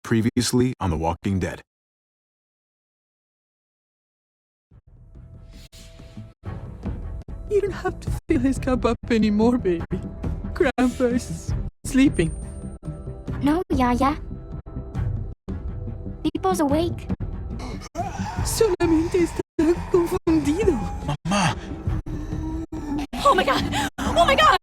Previously on The Walking Dead. You don't have to fill his cup up anymore, baby. Grandpa is sleeping. No, Yaya. Pipo's awake. Solamente está confundido. Mamá! Oh my god! Oh my god!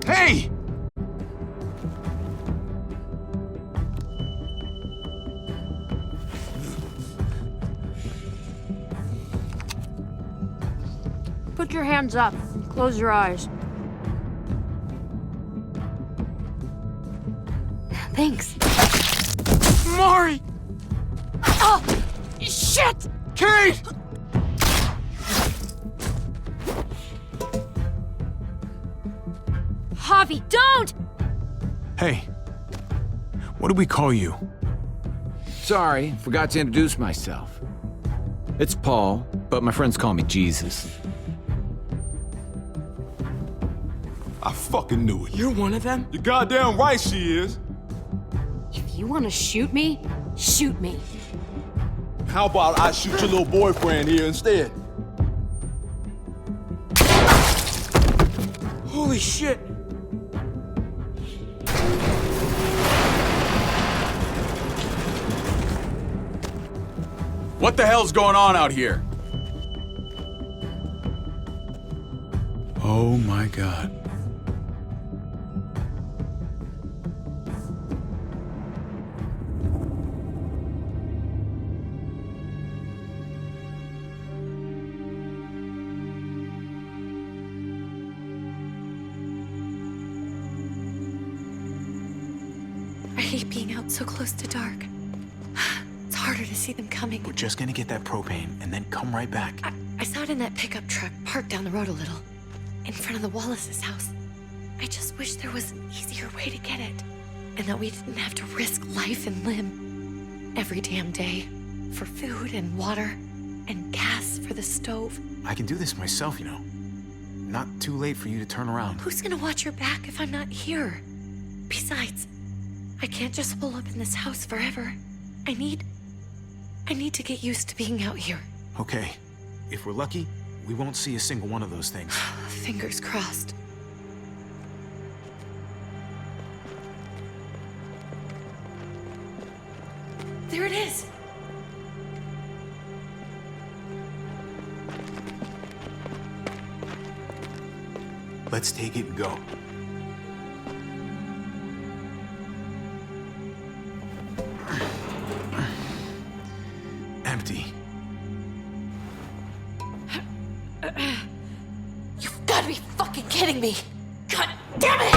Hey! Put your hands up and close your eyes. Thanks. Mari! Oh! Shit! Kate! Javi, don't! Hey. What do we call you? Sorry, forgot to introduce myself. It's Paul, but my friends call me Jesus. I fucking knew it. You're one of them? You're goddamn right she is. If you want to shoot me, shoot me. How about I shoot your little boyfriend here instead? Holy shit! What the hell's going on out here? Oh my god. I hate being out so close to dark. It's harder to see them coming. We're just gonna get that propane and then come right back. I saw it in that pickup truck parked down the road a little, in front of the Wallace's house. I just wish there was an easier way to get it, and that we didn't have to risk life and limb every damn day for food and water and gas for the stove. I can do this myself, you know. Not too late for you to turn around. Who's gonna watch your back if I'm not here? Besides, I can't just hole up in this house forever. I need to get used to being out here. Okay. If we're lucky, we won't see a single one of those things. Fingers crossed. There it is! Let's take it and go. Empty. You've got to be fucking kidding me! God damn it!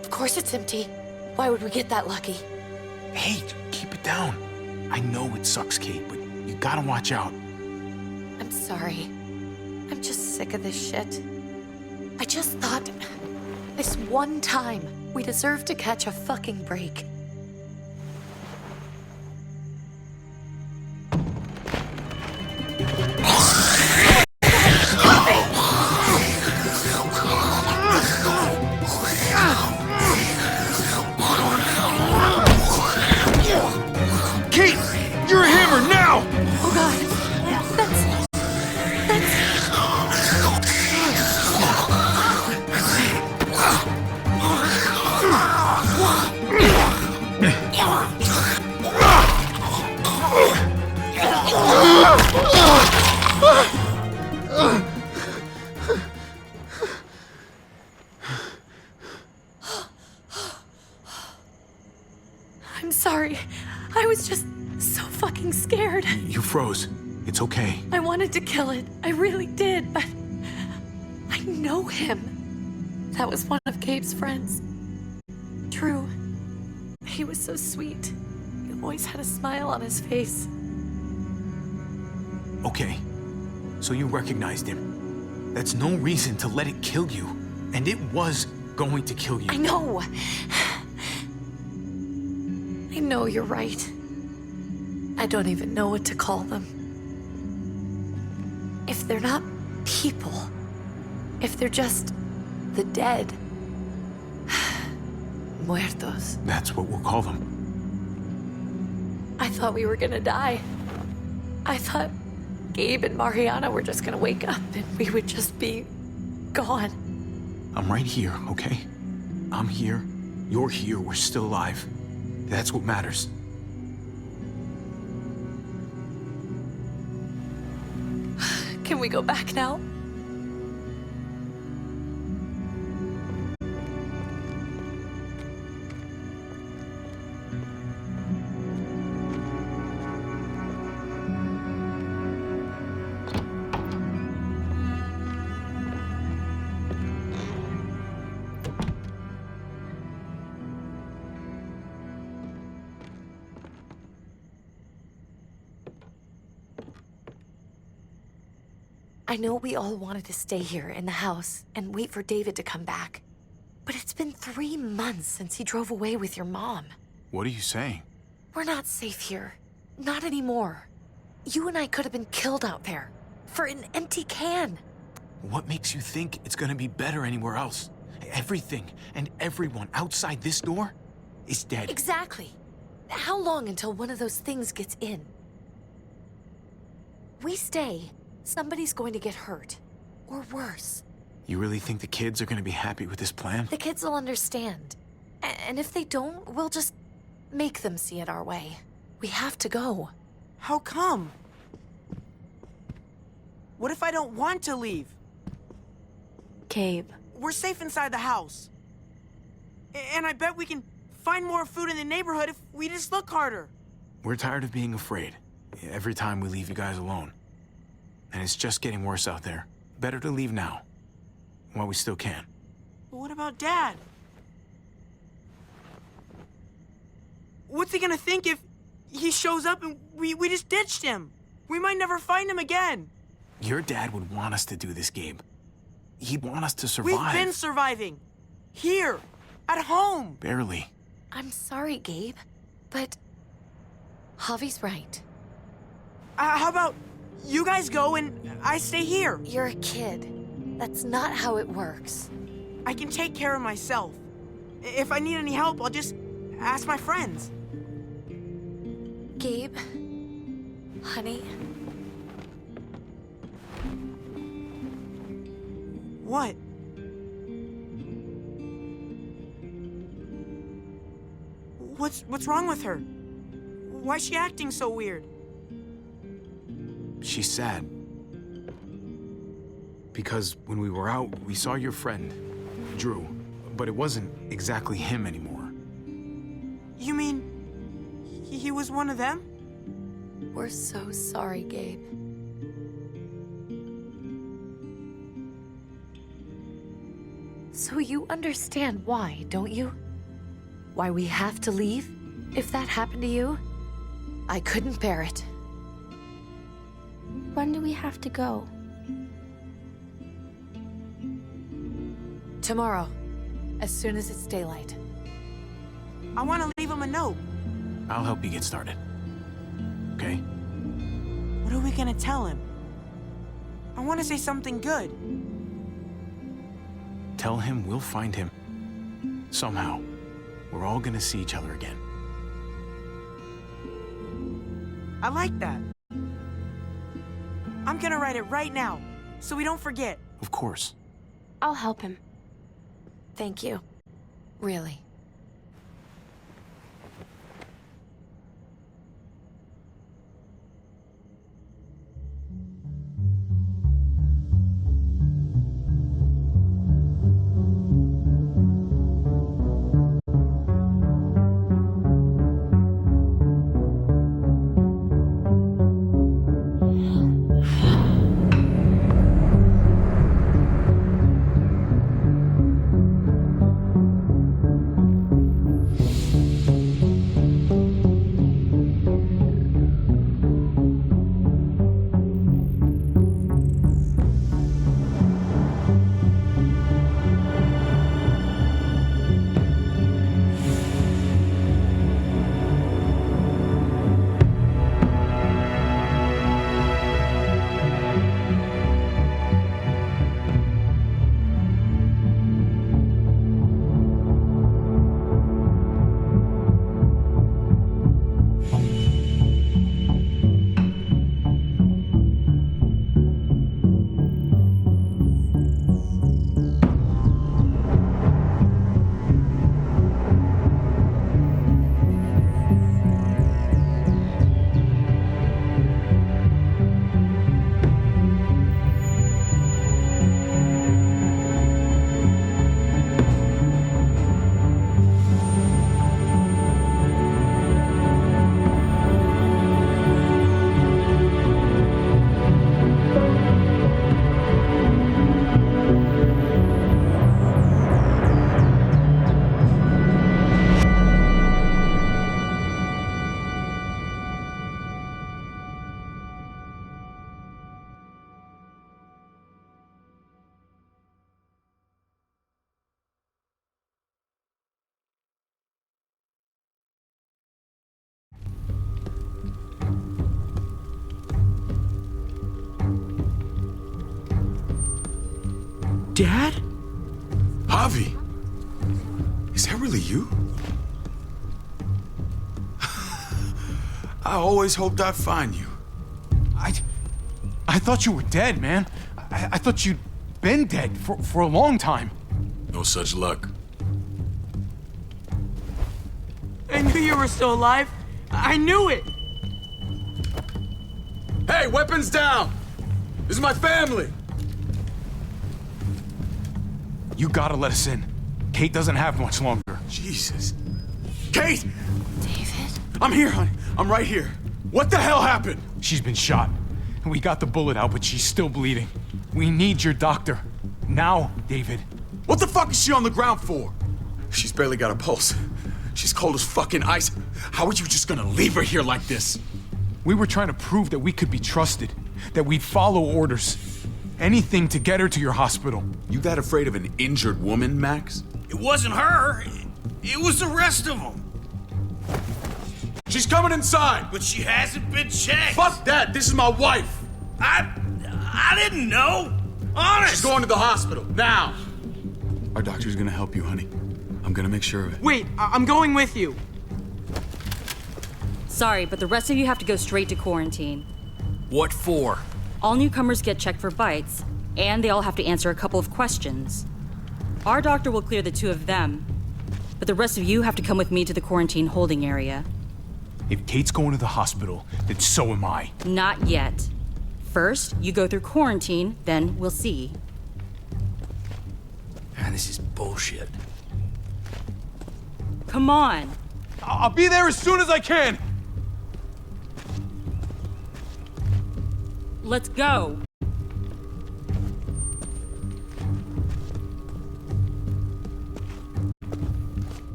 Of course it's empty. Why would we get that lucky? Hey, keep it down. I know it sucks, Kate, but you gotta watch out. I'm sorry. I'm just sick of this shit. I just thought, this one time, we deserve to catch a fucking break. Kate! You're a hammer now! Oh god, that's... I'm sorry. I was just so fucking scared. You froze. It's okay. I wanted to kill it. I really did, but I know him. That was one of Gabe's friends. Drew. He was so sweet. He always had a smile on his face. Okay. So you recognized him. That's no reason to let it kill you. And it was going to kill you. I know. I know you're right. I don't even know what to call them. If they're not people, if they're just the dead, muertos. That's what we'll call them. I thought we were gonna die. I thought Gabe and Mariana were just gonna wake up and we would just be gone. I'm right here, okay? I'm here. You're here. We're still alive. That's what matters. Can we go back now? I know we all wanted to stay here in the house and wait for David to come back. But it's been 3 months since he drove away with your mom. What are you saying? We're not safe here. Not anymore. You and I could have been killed out there. For an empty can. What makes you think it's gonna be better anywhere else? Everything and everyone outside this door is dead. Exactly. How long until one of those things gets in? We stay, somebody's going to get hurt. Or worse. You really think the kids are gonna be happy with this plan? The kids will understand. And if they don't, we'll just make them see it our way. We have to go. How come? What if I don't want to leave? Gabe. We're safe inside the house. And I bet we can find more food in the neighborhood if we just look harder. We're tired of being afraid. Every time we leave you guys alone. And it's just getting worse out there. Better to leave now. While we still can. But what about Dad? What's he gonna think if he shows up and we just ditched him? We might never find him again. Your dad would want us to do this, Gabe. He'd want us to survive. We've been surviving. Here. At home. Barely. I'm sorry, Gabe. But Javi's right. How about you guys go and I stay here? You're a kid. That's not how it works. I can take care of myself. If I need any help, I'll just ask my friends. Gabe, honey, What? What's wrong with her? Why's she acting so weird? She's sad. Because when we were out, we saw your friend, Drew. But it wasn't exactly him anymore. You mean he was one of them? we're so sorry, Gabe. So you understand why, don't you? Why we have to leave? If that happened to you, I couldn't bear it. When do we have to go? Tomorrow, as soon as it's daylight. I want to leave him a note. I'll help you get started. Okay? What are we gonna tell him? I want to say something good. Tell him we'll find him. Somehow. We're all gonna see each other again. I like that. I'm gonna write it right now, so we don't forget. Of course. I'll help him. Thank you. Really. Dad? Javi! Is that really you? I always hoped I'd find you. I thought you were dead, man. I thought you'd been dead for a long time. No such luck. I knew you were still alive. I knew it. Hey, weapons down! This is my family! You gotta let us in. Kate doesn't have much longer. Jesus. Kate! David? I'm here, honey. I'm right here. What the hell happened? She's been shot. And we got the bullet out, but she's still bleeding. We need your doctor. Now, David. What the fuck is she on the ground for? She's barely got a pulse. She's cold as fucking ice. How are you just gonna leave her here like this? We were trying to prove that we could be trusted, that we'd follow orders. Anything to get her to your hospital. You that afraid of an injured woman, Max? It wasn't her. It was the rest of them. She's coming inside! But she hasn't been checked. Fuck that! This is my wife! I didn't know. Honest. She's going to the hospital, now! Our doctor's gonna help you, honey. I'm gonna make sure of it. Wait, I'm going with you. Sorry, but the rest of you have to go straight to quarantine. What for? All newcomers get checked for bites, and they all have to answer a couple of questions. Our doctor will clear the two of them, but the rest of you have to come with me to the quarantine holding area. If Kate's going to the hospital, then so am I. Not yet. First, you go through quarantine, then we'll see. Man, this is bullshit. Come on. I'll be there as soon as I can! Let's go.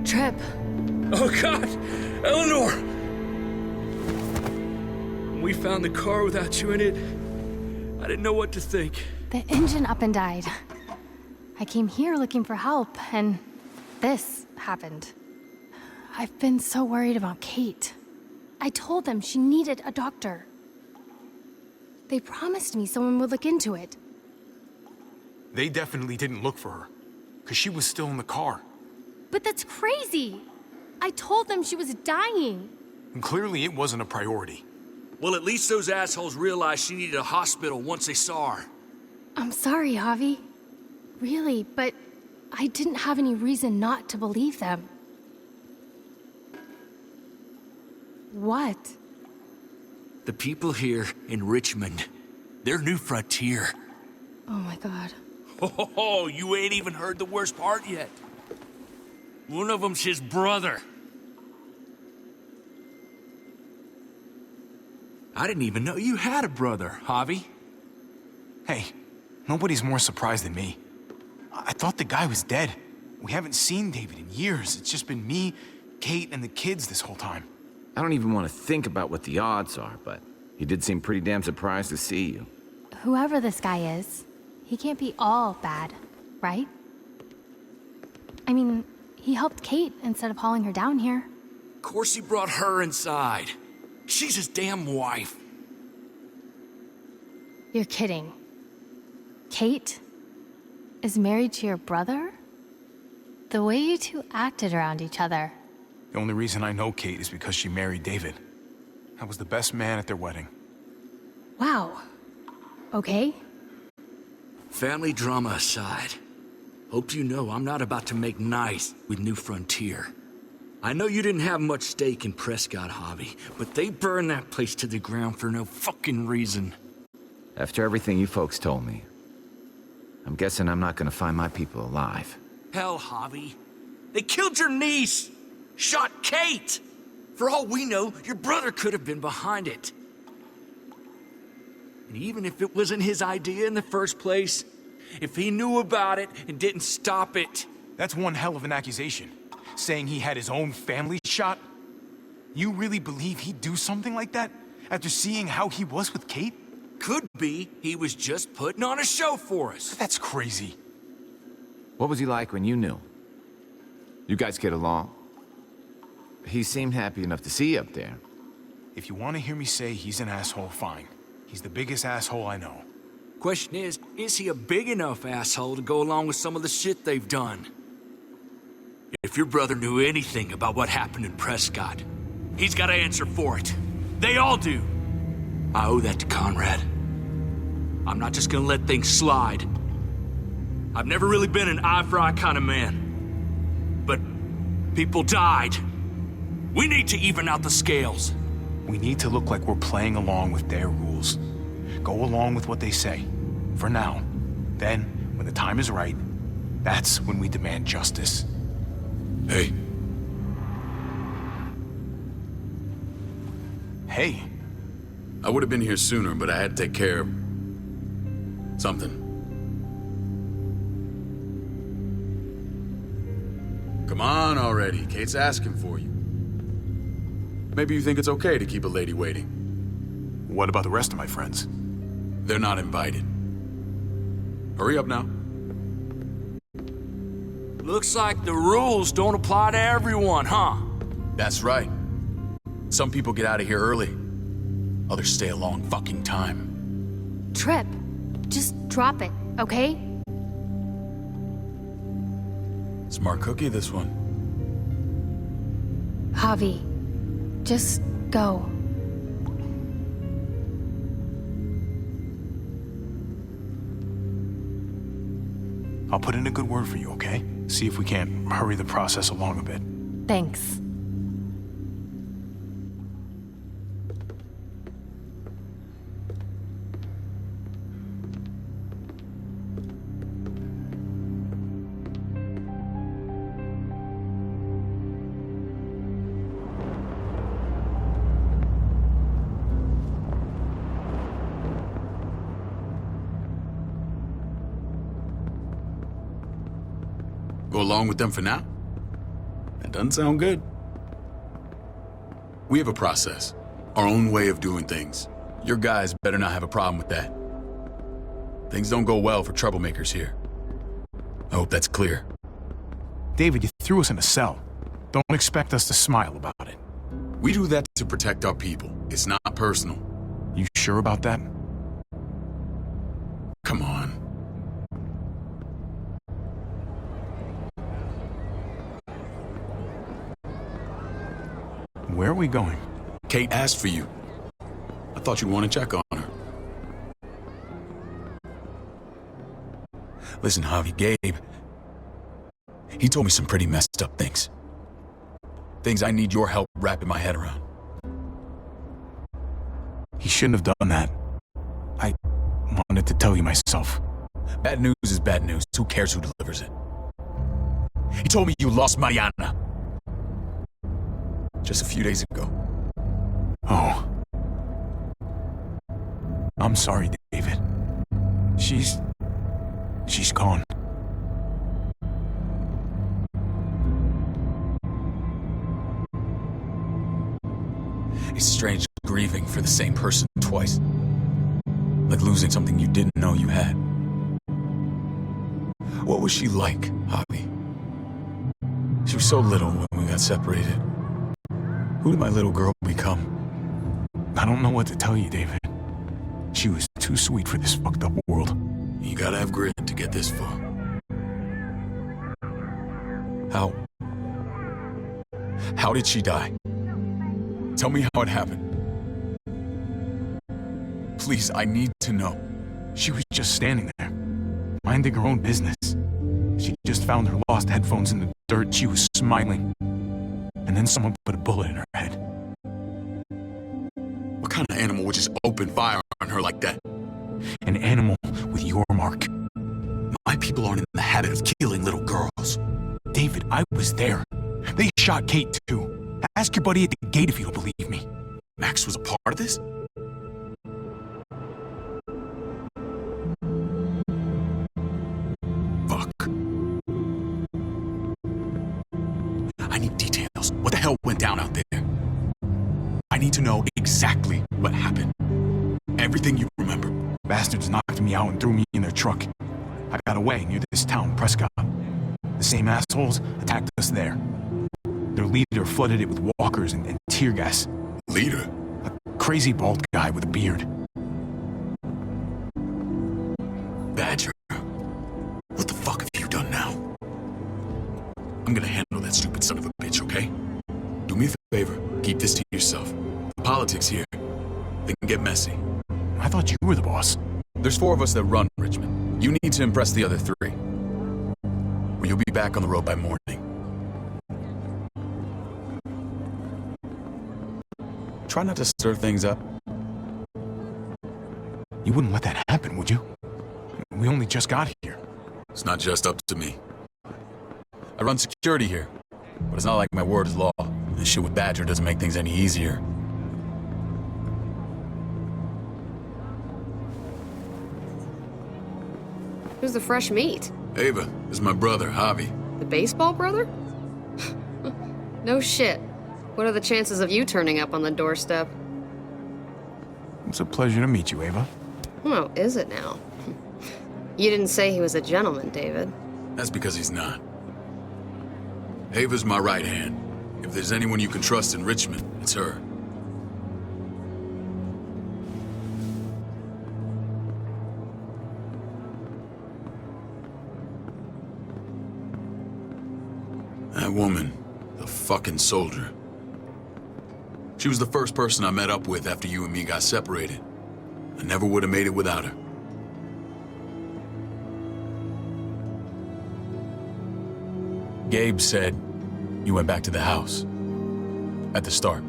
Trip. Oh, God! Eleanor! When we found the car without you in it, I didn't know what to think. The engine up and died. I came here looking for help, and this happened. I've been so worried about Kate. I told them she needed a doctor. They promised me someone would look into it. They definitely didn't look for her, because she was still in the car. But that's crazy! I told them she was dying. And clearly it wasn't a priority. Well, at least those assholes realized she needed a hospital once they saw her. I'm sorry, Javi. Really, but I didn't have any reason not to believe them. What? The people here in Richmond, their new frontier. Oh my God. Oh, you ain't even heard the worst part yet. One of them's his brother. I didn't even know you had a brother, Javi. Hey, nobody's more surprised than me. I thought the guy was dead. We haven't seen David in years. It's just been me, Kate, and the kids this whole time. I don't even want to think about what the odds are, but he did seem pretty damn surprised to see you. Whoever this guy is, he can't be all bad, right? I mean, he helped Kate instead of hauling her down here. Of course he brought her inside. She's his damn wife. You're kidding. Kate is married to your brother? The way you two acted around each other. The only reason I know Kate is because she married David. I was the best man at their wedding. Wow. Okay. Family drama aside, hope you know I'm not about to make nice with New Frontier. I know you didn't have much stake in Prescott, Javi, but they burned that place to the ground for no fucking reason. After everything you folks told me, I'm guessing I'm not gonna find my people alive. Hell, Javi. They killed your niece! Shot Kate! For all we know, your brother could have been behind it. And even if it wasn't his idea in the first place, if he knew about it and didn't stop it... That's one hell of an accusation. Saying he had his own family shot? You really believe he'd do something like that? After seeing how he was with Kate? Could be he was just putting on a show for us. That's crazy. What was he like when you knew? You guys get along? He seemed happy enough to see you up there. If you want to hear me say he's an asshole, fine. He's the biggest asshole I know. Question is he a big enough asshole to go along with some of the shit they've done? If your brother knew anything about what happened in Prescott, he's got to answer for it. They all do. I owe that to Conrad. I'm not just gonna let things slide. I've never really been an eye-for-eye kind of man. But people died. We need to even out the scales. We need to look like we're playing along with their rules. Go along with what they say. For now. Then, when the time is right, that's when we demand justice. Hey. Hey. I would have been here sooner, but I had to take care of something. Come on already. Kate's asking for you. Maybe you think it's okay to keep a lady waiting. What about the rest of my friends? They're not invited. Hurry up now. Looks like the rules don't apply to everyone, huh? That's right. Some people get out of here early. Others stay a long fucking time. Trip, just drop it, okay? Smart cookie, this one. Javi, just go. I'll put in a good word for you, okay? See if we can't hurry the process along a bit. Thanks. Go along with them for now? That doesn't sound good. We have a process, our own way of doing things. Your guys better not have a problem with that. Things don't go well for troublemakers here. I hope that's clear. David, you threw us in a cell. Don't expect us to smile about it. We do that to protect our people. It's not personal. You sure about that? Come on. Where are we going? Kate asked for you. I thought you'd want to check on her. Listen, Javi, Gabe, he told me some pretty messed up things. Things I need your help wrapping my head around. He shouldn't have done that. I wanted to tell you myself. Bad news is bad news. Who cares who delivers it? He told me you lost Mariana. Just a few days ago. Oh. I'm sorry, David. She's gone. It's strange grieving for the same person twice. Like losing something you didn't know you had. What was she like, Javi? She was so little when we got separated. Who did my little girl become? I don't know what to tell you, David. She was too sweet for this fucked up world. You gotta have grit to get this far. How did she die? Tell me how it happened. Please, I need to know. She was just standing there, minding her own business. She just found her lost headphones in the dirt. She was smiling. And then someone put a bullet in her head. What kind of animal would just open fire on her like that? An animal with your mark. My people aren't in the habit of killing little girls. David, I was there. They shot Kate too. Ask your buddy at the gate if you don't believe me. Max was a part of this? Fuck. I need details. What the hell went down out there? I need to know exactly what happened. Everything you remember. Bastards knocked me out and threw me in their truck. I got away near this town, Prescott. The same assholes attacked us there. Their leader flooded it with walkers and tear gas. Leader? A crazy bald guy with a beard. Badger? What the fuck have you done now? I'm gonna handle that stupid son of a bitch, okay? Do me a favor, keep this to yourself. The politics here, they can get messy. I thought you were the boss. There's 4 of us that run Richmond. You need to impress the other 3. Or you'll be back on the road by morning. Try not to stir things up. You wouldn't let that happen, would you? We only just got here. It's not just up to me. I run security here, but it's not like my word is law. This shit with Badger doesn't make things any easier. Who's the fresh meat? Ava, this is my brother, Javi. The baseball brother? No shit. What are the chances of you turning up on the doorstep? It's a pleasure to meet you, Ava. Oh, is it now? You didn't say he was a gentleman, David. That's because he's not. Ava's my right hand. If there's anyone you can trust in Richmond, it's her. That woman, the fucking soldier. She was the first person I met up with after you and me got separated. I never would have made it without her. Gabe said you went back to the house. At the start.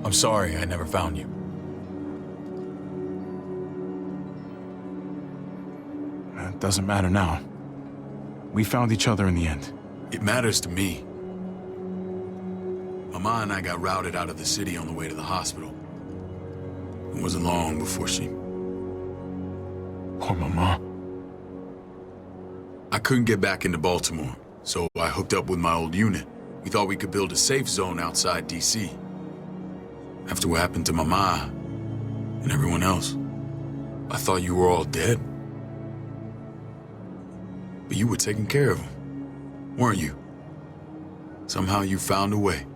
I'm sorry I never found you. It doesn't matter now. We found each other in the end. It matters to me. Mama and I got routed out of the city on the way to the hospital. It wasn't long before she... Poor Mama. I couldn't get back into Baltimore, so I hooked up with my old unit. We thought we could build a safe zone outside D.C. After what happened to Mama and everyone else, I thought you were all dead. But you were taking care of them, weren't you? Somehow you found a way.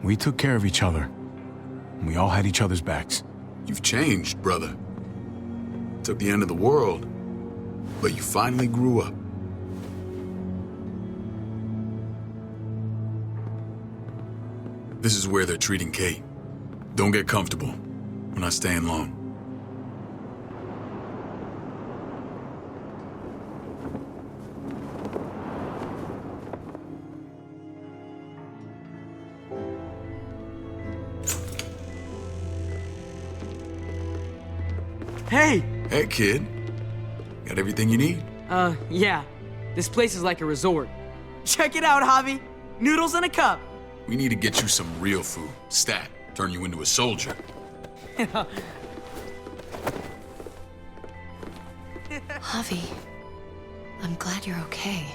We took care of each other. And we all had each other's backs. You've changed, brother. Took the end of the world, but you finally grew up. This is where they're treating Kate. Don't get comfortable. We're not staying long. Hey! Hey, kid. Got everything you need? Yeah. This place is like a resort. Check it out, Javi. Noodles in a cup. We need to get you some real food. Stat. Turn you into a soldier. Javi, I'm glad you're okay.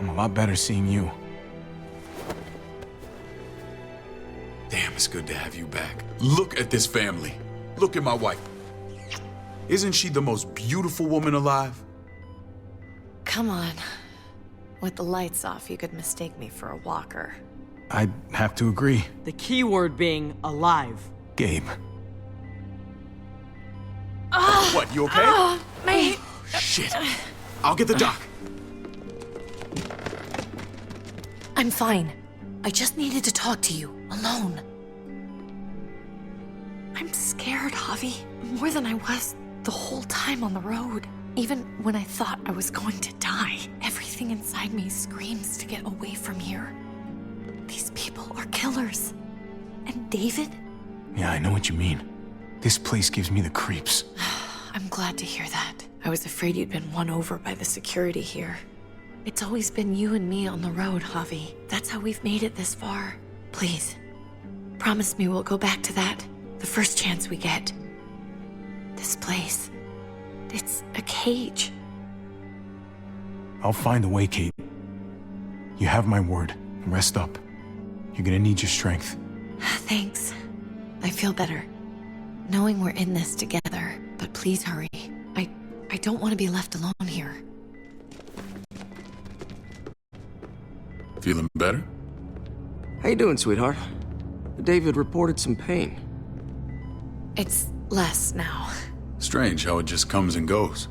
I'm a lot better seeing you. Damn, it's good to have you back. Look at this family. Look at my wife. Isn't she the most beautiful woman alive? Come on. With the lights off, you could mistake me for a walker. I'd have to agree. The key word being alive. Gabe. What, you okay? My... Shit. I'll get the doc. I'm fine. I just needed to talk to you, alone. I'm scared, Javi. More than I was the whole time on the road. Even when I thought I was going to die, everything inside me screams to get away from here. These people are killers. And David? Yeah, I know what you mean. This place gives me the creeps. I'm glad to hear that. I was afraid you'd been won over by the security here. It's always been you and me on the road, Javi. That's how we've made it this far. Please, promise me we'll go back to that the first chance we get. This place, it's a cage. I'll find a way, Kate. You have my word. Rest up. You're gonna need your strength. Thanks. I feel better. knowing we're in this together. But please hurry. I don't want to be left alone here. Feeling better? How you doing, sweetheart? David reported some pain. It's less now. Strange how it just comes and goes.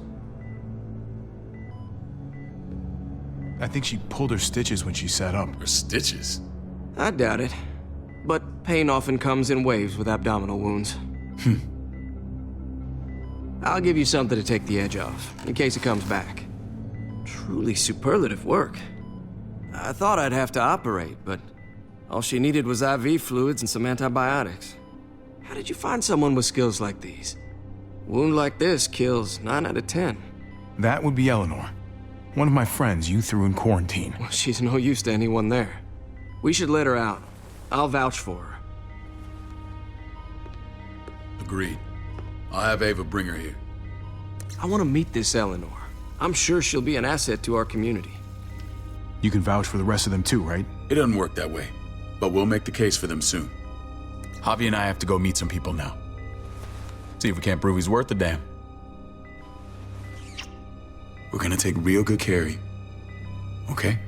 I think she pulled her stitches when she sat up. Her stitches? I doubt it. But pain often comes in waves with abdominal wounds. I'll give you something to take the edge off, in case it comes back. Truly superlative work. I thought I'd have to operate, but all she needed was IV fluids and some antibiotics. How did you find someone with skills like these? A wound like this kills 9 out of 10. That would be Eleanor. One of my friends you threw in quarantine. Well, she's no use to anyone there. We should let her out. I'll vouch for her. Agreed. I'll have Ava bring her here. I want to meet this Eleanor. I'm sure she'll be an asset to our community. You can vouch for the rest of them too, right? It doesn't work that way, but we'll make the case for them soon. Javi and I have to go meet some people now. See if we can't prove he's worth the damn. We're gonna take real good care of you, okay?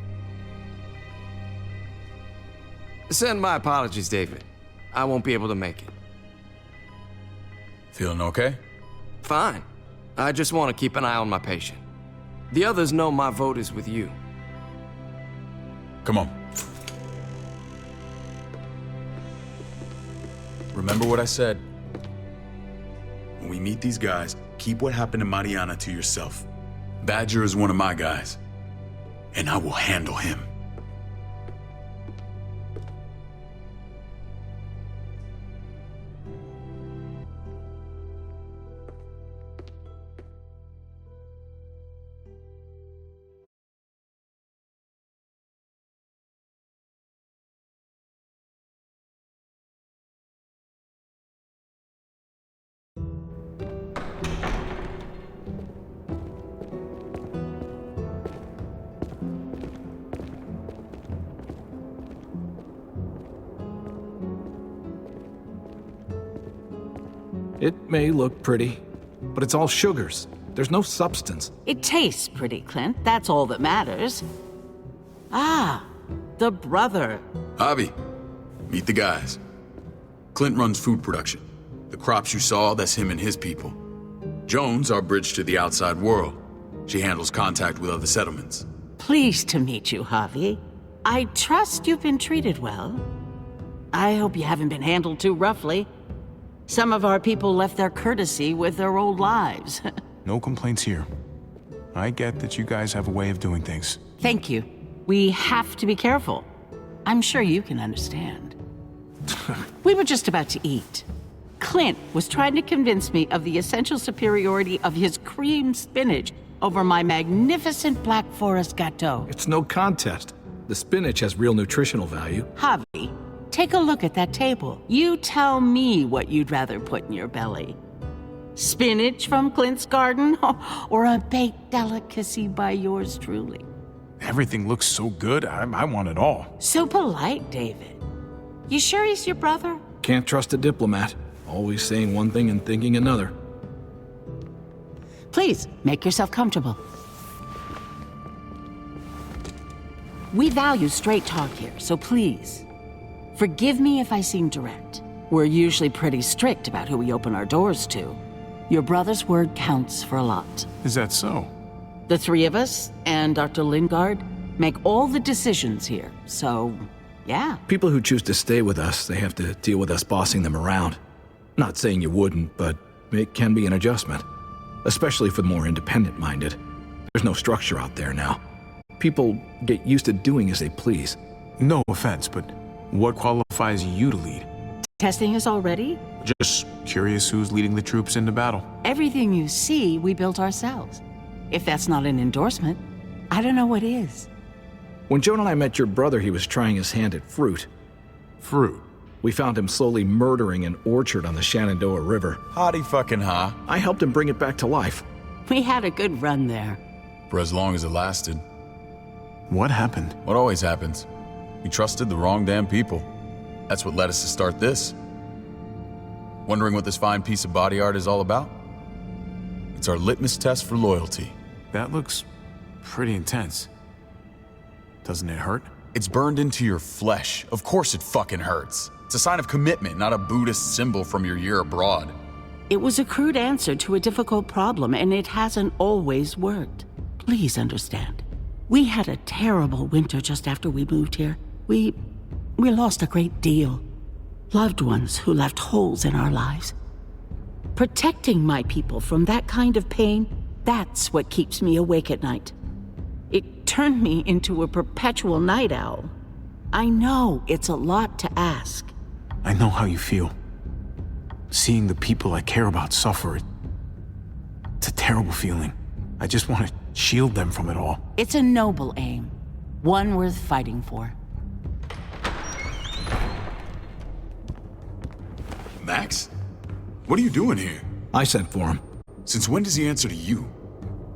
Send my apologies, David. I won't be able to make it. Feeling okay? Fine. I just want to keep an eye on my patient. The others know my vote is with you. Come on. Remember what I said. When we meet these guys, keep what happened to Mariana to yourself. Badger is one of my guys, and I will handle him. It may look pretty, but it's all sugars. There's no substance. It tastes pretty, Clint. That's all that matters. Ah, the brother. Javi, meet the guys. Clint runs food production. The crops you saw, that's him and his people. Jones, our bridge to the outside world. She handles contact with other settlements. Pleased to meet you, Javi. I trust you've been treated well. I hope you haven't been handled too roughly. Some of our people left their courtesy with their old lives. No complaints here. I get that you guys have a way of doing things. Thank you. We have to be careful. I'm sure you can understand. We were just about to eat. Clint was trying to convince me of the essential superiority of his cream spinach over my magnificent Black Forest gâteau. It's no contest. The spinach has real nutritional value. Javi, take a look at that table. You tell me what you'd rather put in your belly. Spinach from Clint's garden, or a baked delicacy by yours truly? Everything looks so good, I want it all. So polite, David. You sure he's your brother? Can't trust a diplomat. Always saying one thing and thinking another. Please, make yourself comfortable. We value straight talk here, so please, forgive me if I seem direct. We're usually pretty strict about who we open our doors to. Your brother's word counts for a lot. Is that so? The three of us and Dr. Lingard make all the decisions here, so yeah. People who choose to stay with us, they have to deal with us bossing them around. Not saying you wouldn't, but it can be an adjustment. Especially for the more independent-minded. There's no structure out there now. People get used to doing as they please. No offense, but what qualifies you to lead? Testing is all ready? Just curious who's leading the troops into battle. Everything you see, we built ourselves. If that's not an endorsement, I don't know what is. When Joan and I met your brother, he was trying his hand at fruit. Fruit? We found him slowly murdering an orchard on the Shenandoah River. Howdy fucking ha. I helped him bring it back to life. We had a good run there. For as long as it lasted. What happened? What always happens. We trusted the wrong damn people. That's what led us to start this. Wondering what this fine piece of body art is all about? It's our litmus test for loyalty. That looks pretty intense. Doesn't it hurt? It's burned into your flesh. Of course it fucking hurts. It's a sign of commitment, not a Buddhist symbol from your year abroad. It was a crude answer to a difficult problem, and it hasn't always worked. Please understand. We had a terrible winter just after we moved here. We lost a great deal. Loved ones who left holes in our lives. Protecting my people from that kind of pain, that's what keeps me awake at night. It turned me into a perpetual night owl. I know it's a lot to ask. I know how you feel. Seeing the people I care about suffer, it's a terrible feeling. I just want to shield them from it all. It's a noble aim, one worth fighting for. Max? What are you doing here? I sent for him. Since when does he answer to you?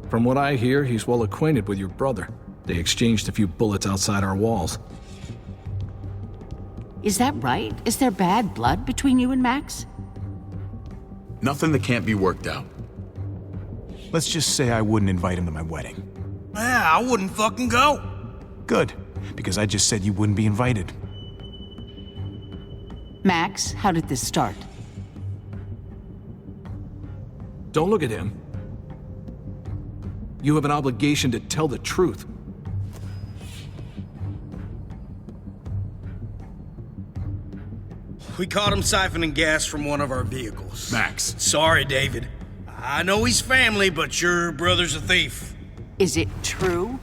From what I hear, he's well acquainted with your brother. They exchanged a few bullets outside our walls. Is that right? Is there bad blood between you and Max? Nothing that can't be worked out. Let's just say I wouldn't invite him to my wedding. Yeah, I wouldn't fucking go. Good, because I just said you wouldn't be invited. Max, how did this start? Don't look at him. You have an obligation to tell the truth. We caught him siphoning gas from one of our vehicles. Max. Sorry, David. I know he's family, but your brother's a thief. Is it true?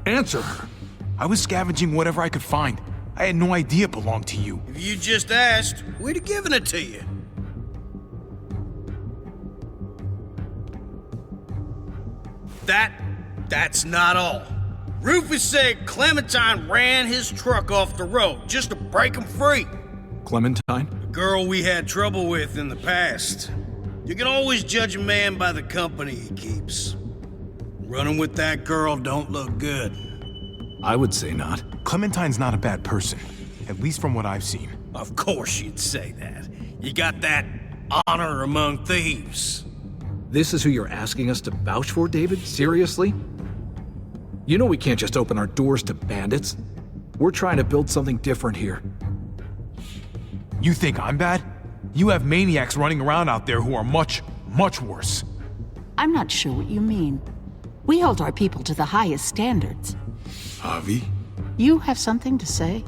Answer her. I was scavenging whatever I could find. I had no idea it belonged to you. If you just asked, we'd have given it to you. That's not all. Rufus said Clementine ran his truck off the road just to break him free. Clementine? The girl we had trouble with in the past. You can always judge a man by the company he keeps. Running with that girl don't look good. I would say not. Clementine's not a bad person, at least from what I've seen. Of course you'd say that. You got that honor among thieves. This is who you're asking us to vouch for, David? Seriously? You know we can't just open our doors to bandits. We're trying to build something different here. You think I'm bad? You have maniacs running around out there who are much, much worse. I'm not sure what you mean. We hold our people to the highest standards. Javi? You have something to say?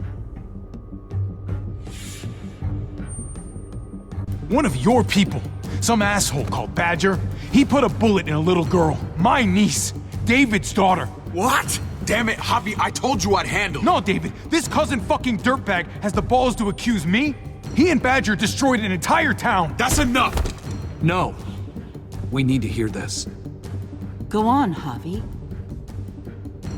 One of your people, some asshole called Badger, he put a bullet in a little girl, my niece, David's daughter. What? Damn it, Javi, I told you I'd handle it. No, David, this cousin fucking dirtbag has the balls to accuse me? He and Badger destroyed an entire town. That's enough! No. We need to hear this. Go on, Javi.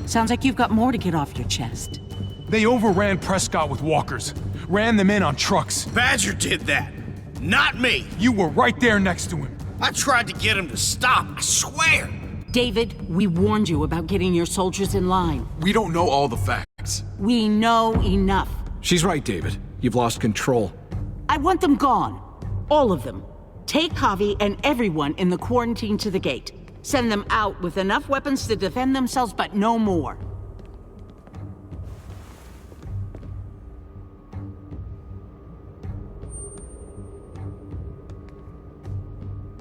Sounds like you've got more to get off your chest. They overran Prescott with walkers, ran them in on trucks. Badger did that, not me. You were right there next to him. I tried to get him to stop, I swear. David, we warned you about getting your soldiers in line. We don't know all the facts. We know enough. She's right, David. You've lost control. I want them gone. All of them. Take Javi and everyone in the quarantine to the gate. Send them out with enough weapons to defend themselves, but no more.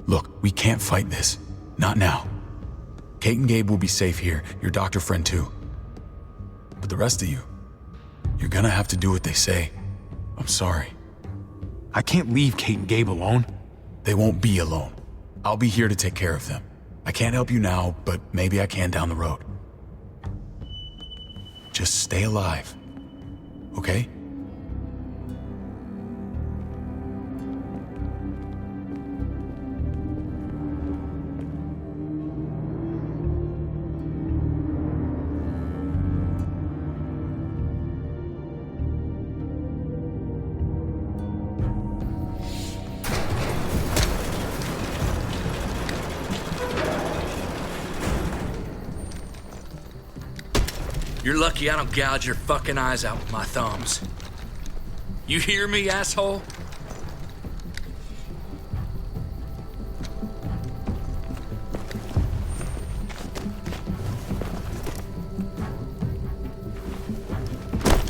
Look, we can't fight this. Not now. Kate and Gabe will be safe here, your doctor friend too. But the rest of you, you're gonna have to do what they say. I'm sorry. I can't leave Kate and Gabe alone. They won't be alone. I'll be here to take care of them. I can't help you now, but maybe I can down the road. Just stay alive, okay? You're lucky I don't gouge your fucking eyes out with my thumbs. You hear me, asshole?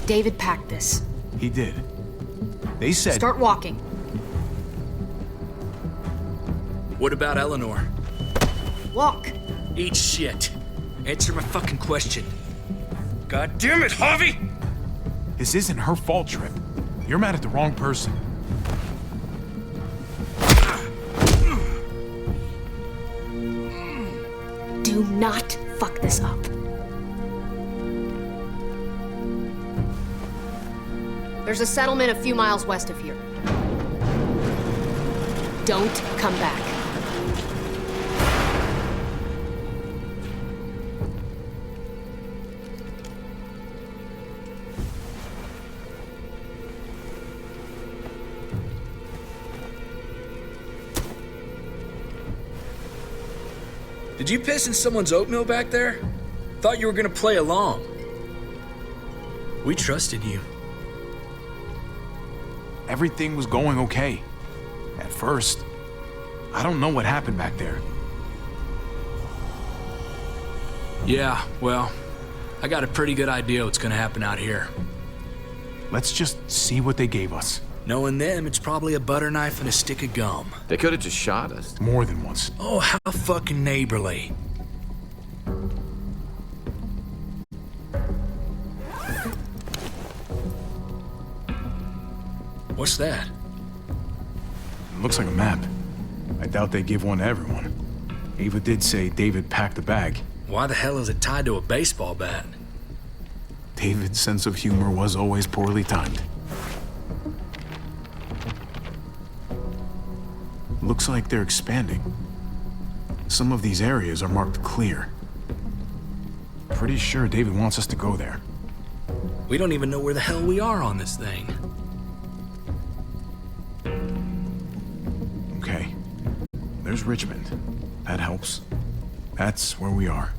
David packed this. He did. They said... Start walking. What about Eleanor? Walk. Eat shit. Answer my fucking question. God damn it, Harvey! This isn't her fault, Trip. You're mad at the wrong person. Do not fuck this up. There's a settlement a few miles west of here. Don't come back. Did you piss in someone's oatmeal back there? Thought you were gonna play along. We trusted you. Everything was going okay. At first. I don't know what happened back there. Yeah, well, I got a pretty good idea what's gonna happen out here. Let's just see what they gave us. Knowing them, it's probably a butter knife and a stick of gum. They could have just shot us. More than once. Oh, how fucking neighborly. What's that? It looks like a map. I doubt they give one to everyone. Ava did say David packed the bag. Why the hell is it tied to a baseball bat? David's sense of humor was always poorly timed. Looks like they're expanding. Some of these areas are marked clear. Pretty sure David wants us to go there. We don't even know where the hell we are on this thing. Okay. There's Richmond. That helps. That's where we are.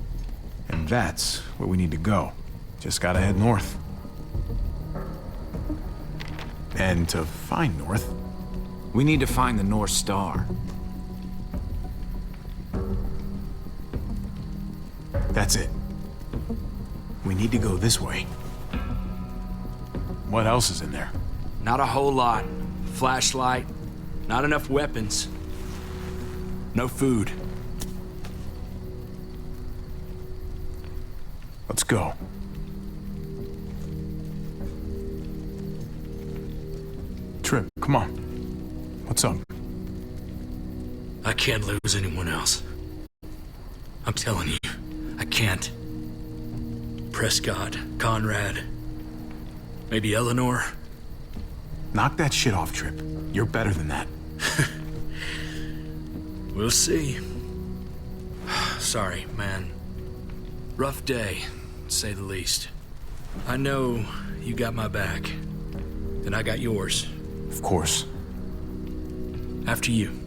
And that's where we need to go. Just gotta head north. And to find north, We need to find the North Star. that's it. We need to go this way. What else is in there? Not a whole lot. Flashlight, not enough weapons. No food. Let's go. Trip, come on. What's up? I can't lose anyone else. I'm telling you, I can't. Prescott, Conrad, maybe Eleanor. Knock that shit off, Trip. You're better than that. We'll see. Sorry, man. Rough day, to say the least. I know you got my back, and I got yours. Of course. After you.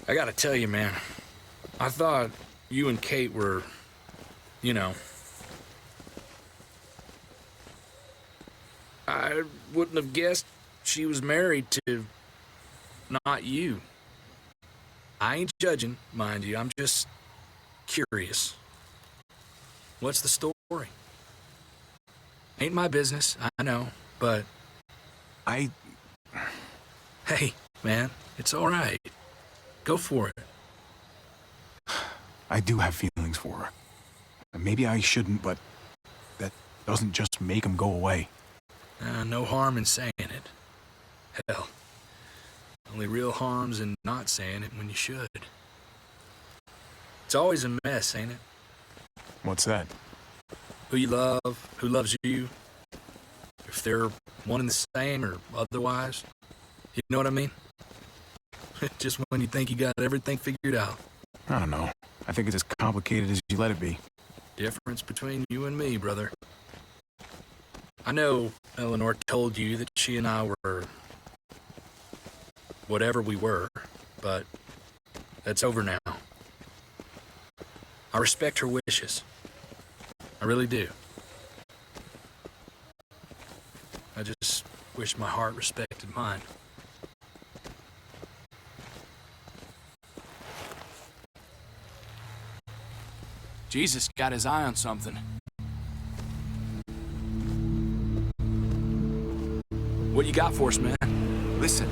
I gotta tell you, man, I thought you and Kate were, you know... I wouldn't have guessed she was married to not you. I ain't judging, mind you, I'm just curious. What's the story? Ain't my business, I know, but... Hey, man, it's all right. Go for it. I do have feelings for her. Maybe I shouldn't, but that doesn't just make them go away. No harm in saying it. Hell, only real harm's in not saying it when you should. It's always a mess, ain't it? What's that? Who you love, who loves you, if they're one and the same or otherwise. You know what I mean? Just when you think you got everything figured out. I don't know. I think it's as complicated as you let it be. Difference between you and me, brother. I know Eleanor told you that she and I were whatever we were, but that's over now. I respect her wishes. I really do. I just wish my heart respected mine. Jesus got his eye on something. What you got for us, man? Listen.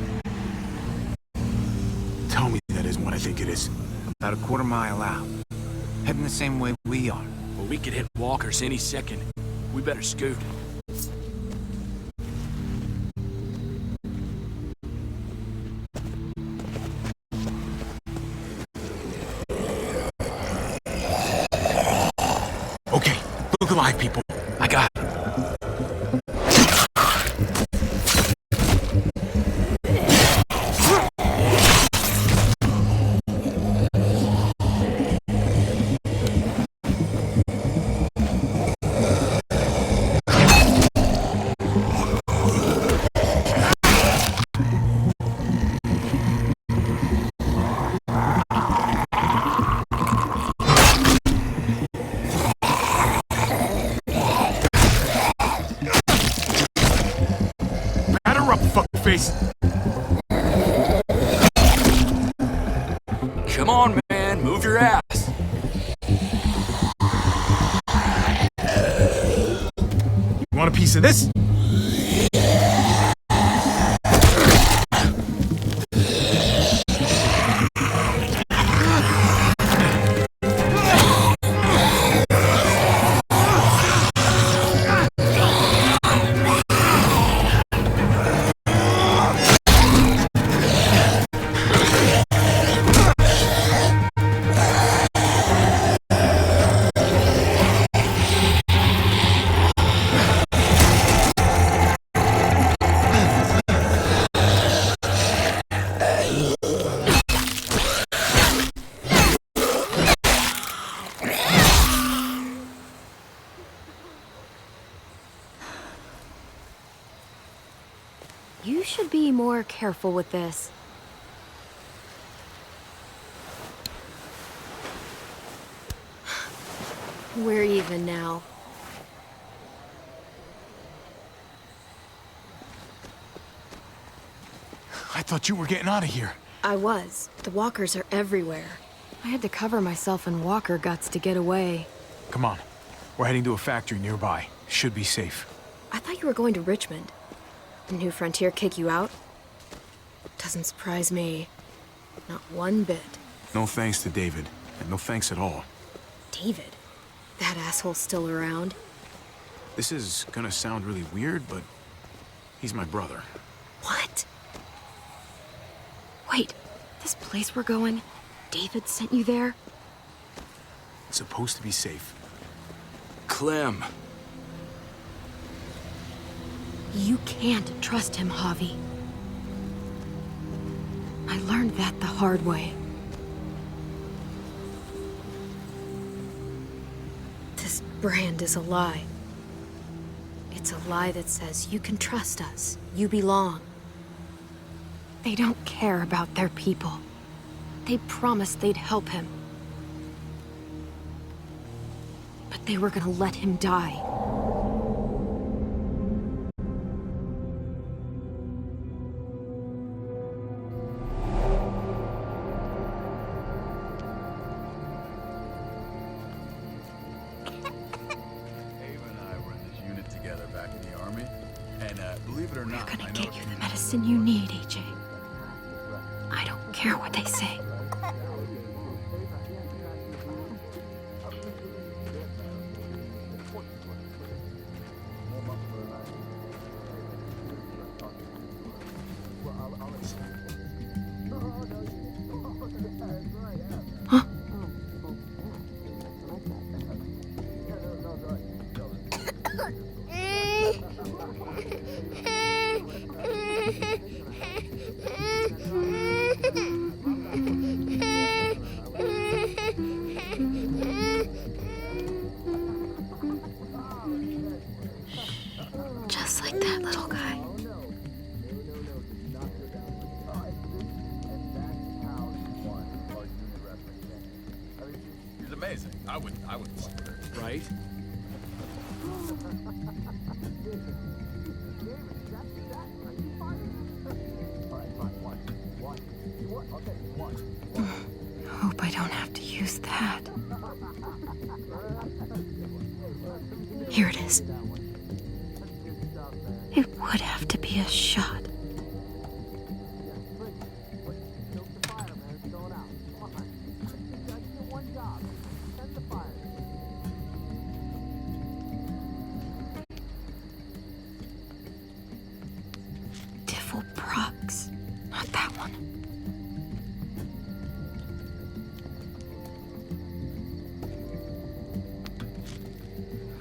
Tell me that isn't what I think it is. About a quarter mile out. Heading the same way we are. Well, we could hit walkers any second. We better scoot. Okay, look alive, people. I got it. Face. Come on, man, move your ass. You want a piece of this? You should be more careful with this. We're even now. I thought you were getting out of here. I was. The walkers are everywhere. I had to cover myself in walker guts to get away. Come on. We're heading to a factory nearby. Should be safe. I thought you were going to Richmond. Did New Frontier kick you out? Doesn't surprise me. Not one bit. No thanks to David. And no thanks at all. David? That asshole's still around? This is gonna sound really weird, but he's my brother. What? Wait, this place we're going, David sent you there? It's supposed to be safe. Clem. You can't trust him, Javi. I learned that the hard way. This brand is a lie. It's a lie that says you can trust us, you belong. They don't care about their people. They promised they'd help him. But they were gonna let him die. We're gonna get you the medicine you need, AJ. I don't care what they say. Huh? I would fuck with her. Right? Hope I don't have to use that. Here it is. It would have to be a shot. Diffel Prox. Not that one.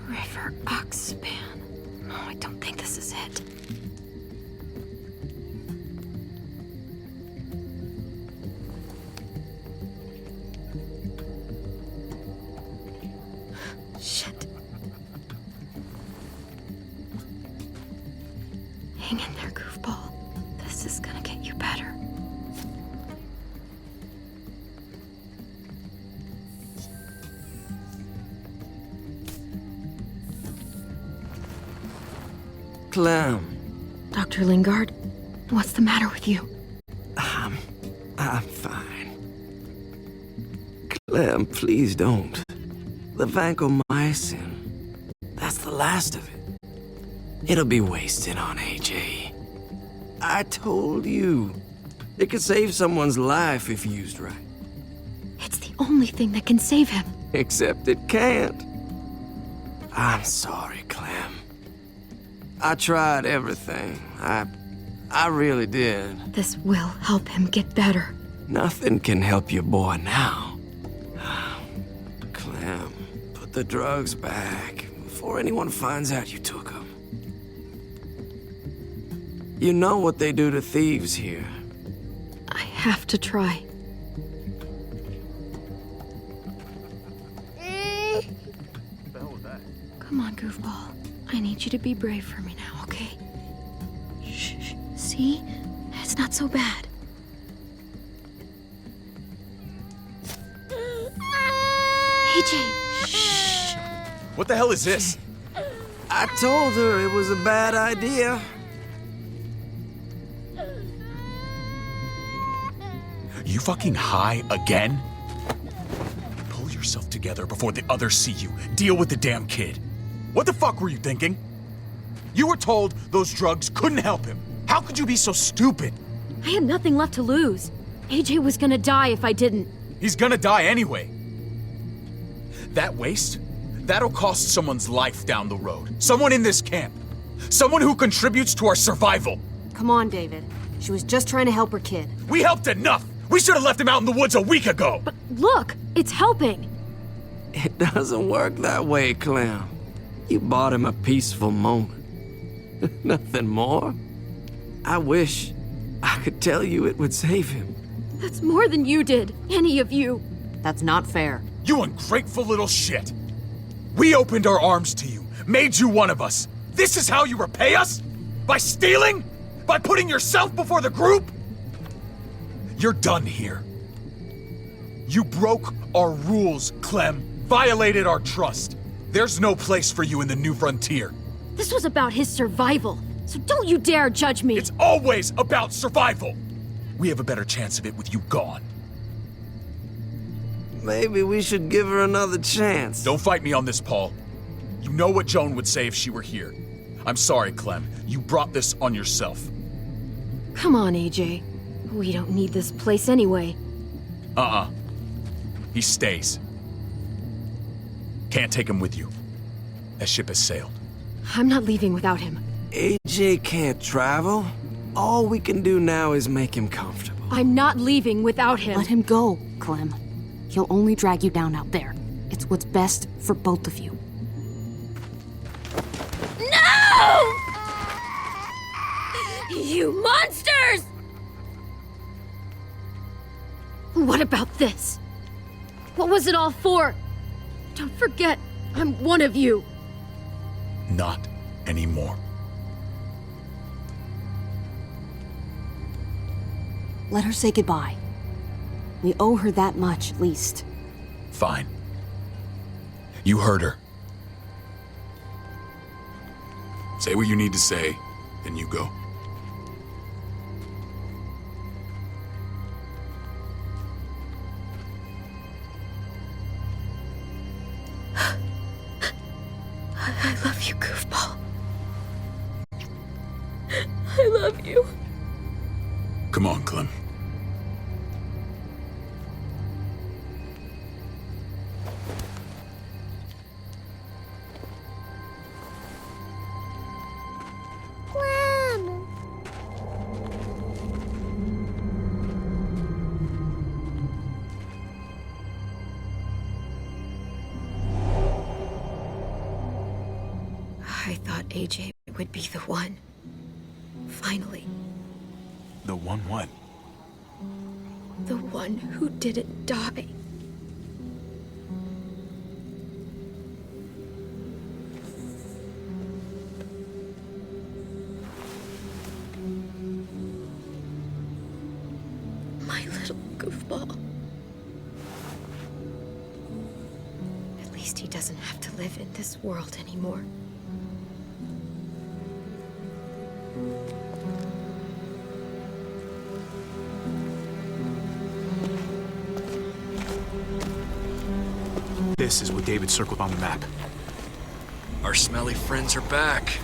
River Oxspan. No, I don't think this is it. Shit. Hang in there, goofball. This is gonna get you better. Clem. Dr. Lingard, what's the matter with you? I'm fine. Clem, please don't. The vancomycin, that's the last of it. It'll be wasted on AJ. I told you. It could save someone's life if used right. It's the only thing that can save him. Except it can't. I'm sorry, Clem. I tried everything. I really did. This will help him get better. Nothing can help your boy now. Clem, put the drugs back before anyone finds out you took them. You know what they do to thieves here. I have to try. Come on, goofball. I need you to be brave for me now, okay? Shh. See? It's not so bad. AJ, shh. What the hell is this? I told her it was a bad idea. You fucking high again? Pull yourself together before the others see you. Deal with the damn kid. What the fuck were you thinking? You were told those drugs couldn't help him. How could you be so stupid? I had nothing left to lose. AJ was gonna die if I didn't. He's gonna die anyway. That waste, that'll cost someone's life down the road. Someone in this camp. Someone who contributes to our survival. Come on, David. She was just trying to help her kid. We helped enough! We should have left him out in the woods a week ago! But look, it's helping. It doesn't work that way, Clem. You bought him a peaceful moment. Nothing more. I wish I could tell you it would save him. That's more than you did, any of you. That's not fair. You ungrateful little shit! We opened our arms to you, made you one of us. This is how you repay us? By stealing? By putting yourself before the group? You're done here. You broke our rules, Clem. Violated our trust. There's no place for you in the new frontier. This was about his survival, so don't you dare judge me. It's always about survival. We have a better chance of it with you gone. Maybe we should give her another chance. Don't fight me on this, Paul. You know what Joan would say if she were here. I'm sorry, Clem. You brought this on yourself. Come on, AJ. We don't need this place anyway. He stays. Can't take him with you. That ship has sailed. I'm not leaving without him. AJ can't travel. All we can do now is make him comfortable. I'm not leaving without him. Let him go, Clem. He'll only drag you down out there. It's what's best for both of you. No! You monsters! What about this? What was it all for? Don't forget, I'm one of you. Not anymore. Let her say goodbye. We owe her that much, at least. Fine. You heard her. Say what you need to say, then you go. I love you, goofball. I love you. Come on, Clem. I thought AJ would be the one. Finally. The one what? The one who didn't die. My little goofball. At least he doesn't have to live in this world anymore. This is what David circled on the map. Our smelly friends are back.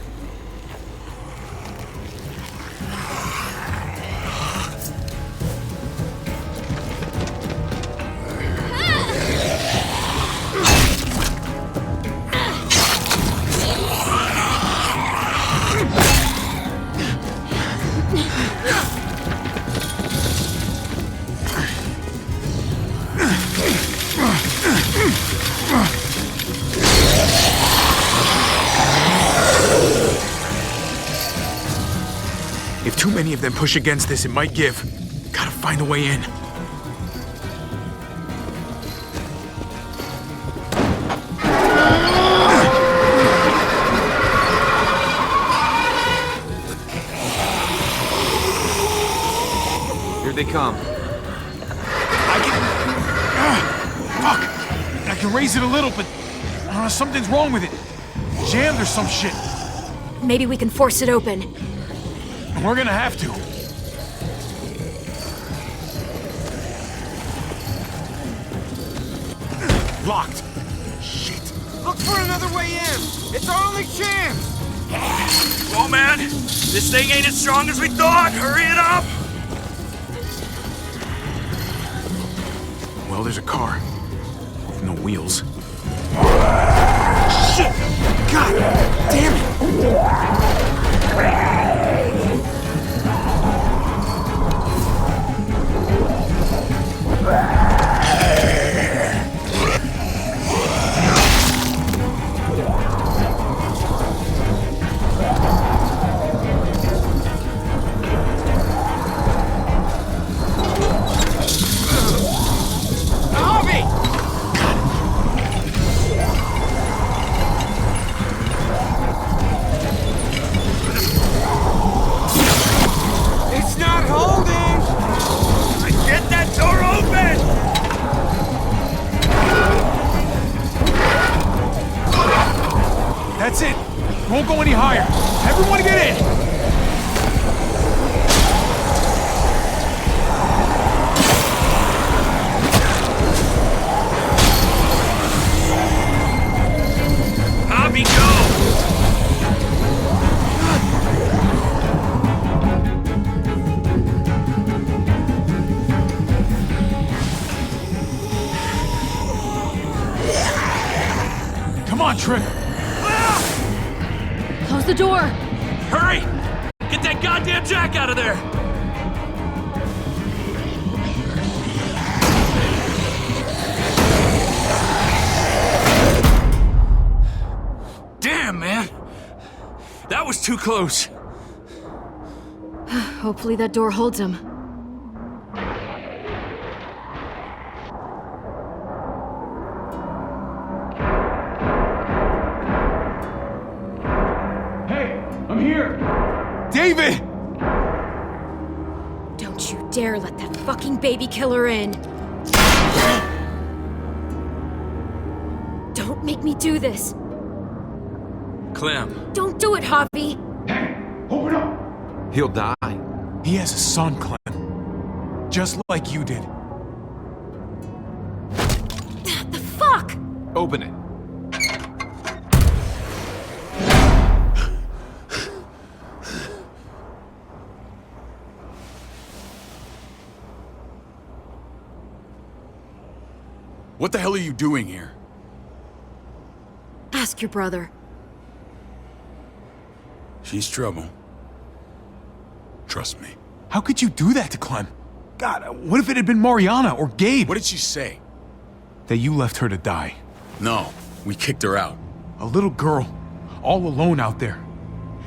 If too many of them push against this, it might give. Gotta find a way in. Here they come. Fuck! I can raise it a little, but something's wrong with it. Jammed or some shit. Maybe we can force it open. We're gonna have to. Locked. Shit. Look for another way in. It's our only chance. Oh man, this thing ain't as strong as we thought. Hurry it up. Well, there's a car. With no wheels. Shit! God damn it! That's it. Won't go any higher. Everyone get in. Hobby, go! Come on, Trick. Close the door! Hurry! Get that goddamn jack out of there! Damn, man! That was too close. Hopefully that door holds him. I'm here! David! Don't you dare let that fucking baby killer in! Don't make me do this. Clem. Don't do it, Javi. Open up! He'll die. He has a son, Clem. Just like you did. The fuck? Open it. What the hell are you doing here? Ask your brother. She's trouble. Trust me. How could you do that to Clem? God, what if it had been Mariana or Gabe? What did she say? That you left her to die. No, we kicked her out. A little girl, all alone out there.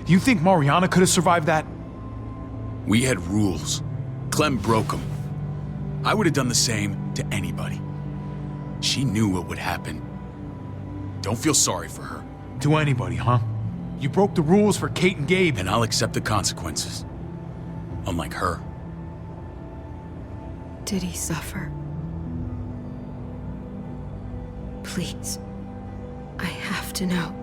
Do you think Mariana could have survived that? We had rules. Clem broke them. I would have done the same to anybody. She knew what would happen. Don't feel sorry for her. To anybody, huh? You broke the rules for Kate and Gabe. And I'll accept the consequences. Unlike her. Did he suffer? Please. I have to know.